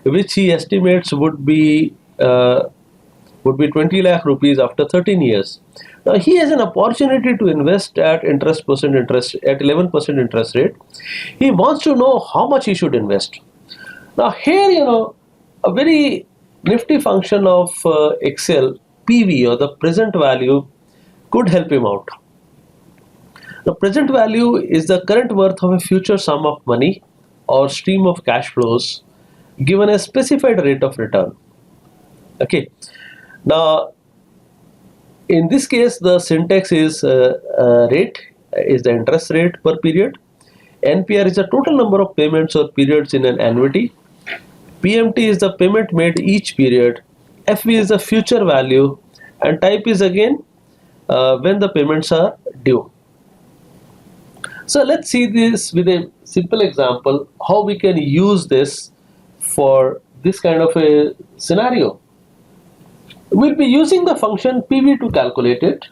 which he estimates would be 20 lakh rupees after 13 years. Now he has an opportunity to invest at 11% interest rate. He wants to know how much he should invest. Now here, a very nifty function of Excel, PV, or the present value, could help him out. The present value is the current worth of a future sum of money or stream of cash flows given a specified rate of return. Okay. Now, in this case, the syntax is rate is the interest rate per period. NPR is the total number of payments or periods in an annuity. PMT is the payment made each period. FV is the future value, and type is again when the payments are due. So let's see this with a simple example how we can use this for this kind of a scenario. We'll be using the function PV to calculate it,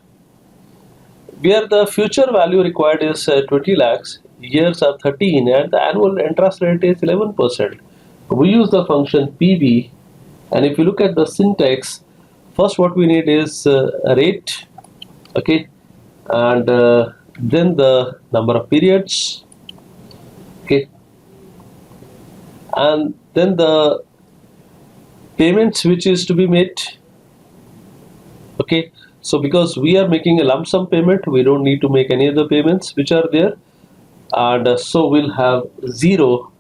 where the future value required is 20 lakhs, years are 13, and the annual interest rate is 11%. We use the function PV, and if you look at the syntax, first what we need is a rate, okay, and then the number of periods, okay, and then the payments which is to be made. Okay, so because we are making a lump sum payment, we don't need to make any other payments which are there, and so we'll have 0,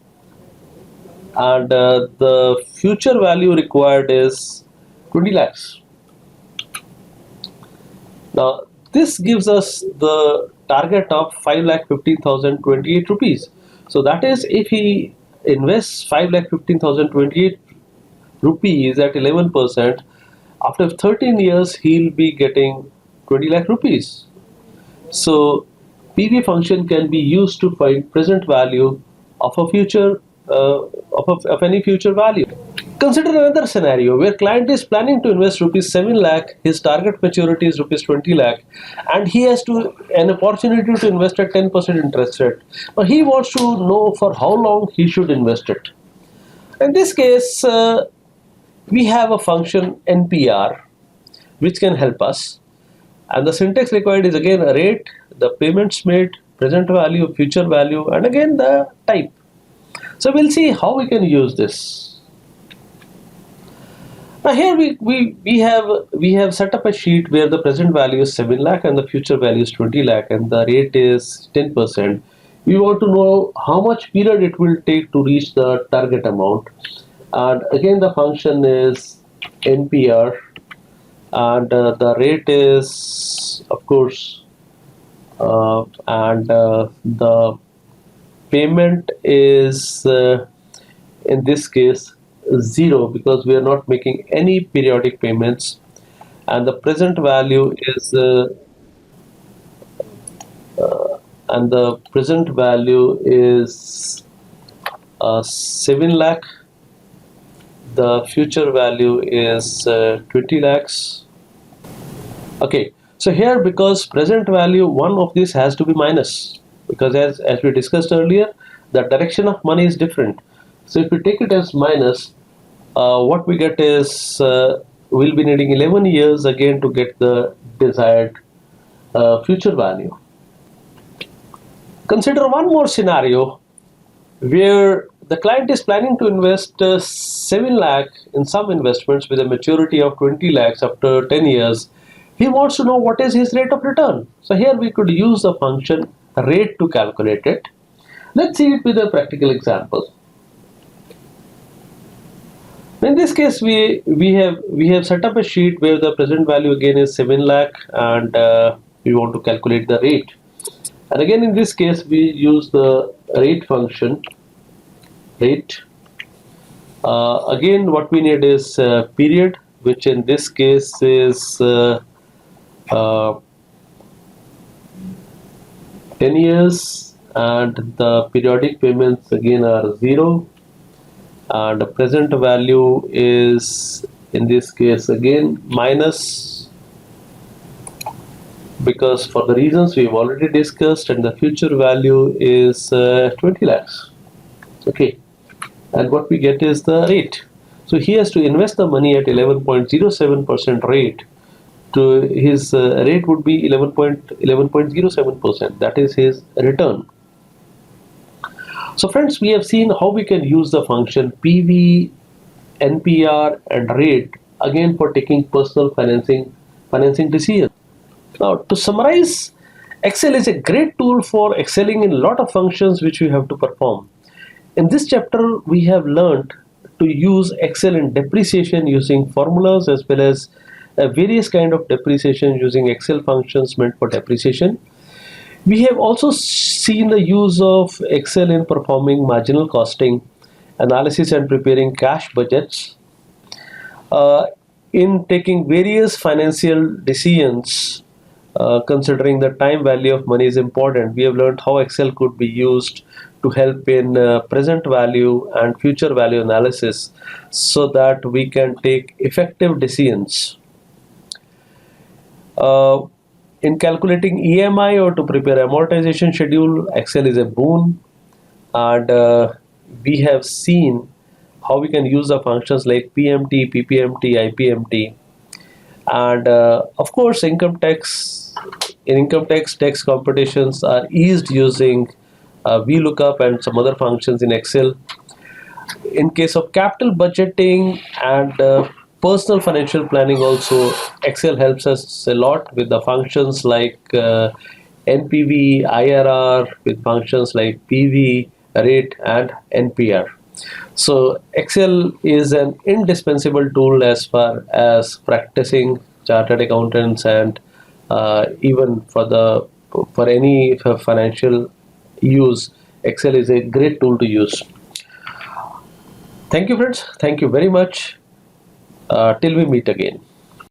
and the future value required is 20 lakhs. Now this gives us the target of 5,15,028 rupees. So that is, if he invests 5,15,028 rupees at 11%, after 13 years he'll be getting 20 lakh rupees. So PV function can be used to find present value of a future of any future value. Consider another scenario where client is planning to invest rupees 7 lakh, his target maturity is rupees 20 lakh, and he has an opportunity to invest at 10% interest rate. Now he wants to know for how long he should invest it. In this case, we have a function NPR which can help us, and the syntax required is again a rate, the payments made, present value, future value, and again the type. So we'll see how we can use this. Now here we have set up a sheet where the present value is 7 lakh and the future value is 20 lakh and the rate is 10%. We want to know how much period it will take to reach the target amount, and again the function is NPR, and the rate is, of course, and the payment is in this case 0 because we are not making any periodic payments, and the present value is 7 lakh. The future value is 20 lakhs. Okay, so here, because present value, one of these has to be minus, because as we discussed earlier, the direction of money is different. So if we take it as minus, what we get is we'll be needing 11 years again to get the desired future value. Consider one more scenario where the client is planning to invest 7 lakh in some investments with a maturity of 20 lakhs after 10 years. He wants to know what is his rate of return. So here we could use the function rate to calculate it. Let's see it with a practical example. In this case, we have set up a sheet where the present value again is 7 lakh, and we want to calculate the rate. And again, in this case, we use the rate function. Rate. Again, what we need is period, which in this case is uh, 10 years, and the periodic payments again are 0, and the present value is in this case again minus, because for the reasons we've already discussed, and the future value is 20 lakhs. Okay, and what we get is the rate. So he has to invest the money at 11.07% rate. To his rate would be 11.07%. That is his return. So friends, we have seen how we can use the function PV, NPR and rate again for taking personal financing decisions. Now, to summarize, Excel is a great tool for excelling in a lot of functions which we have to perform. In this chapter, we have learned to use Excel in depreciation using formulas, as well as various kind of depreciation using Excel functions meant for depreciation. We have also seen the use of Excel in performing marginal costing analysis and preparing cash budgets. In taking various financial decisions, considering the time value of money is important, we have learned how Excel could be used to help in present value and future value analysis, so that we can take effective decisions. Uh, in calculating EMI or to prepare amortization schedule, Excel is a boon, and we have seen how we can use the functions like PMT, PPMT, IPMT, and of course income tax computations are eased using VLOOKUP and some other functions in Excel. In case of capital budgeting and personal financial planning also, Excel helps us a lot with the functions like NPV, IRR, with functions like PV, rate and NPR. So Excel is an indispensable tool as far as practicing chartered accountants, and even for any financial use, Excel is a great tool to use. Thank you, friends. Thank you very much. Till we meet again.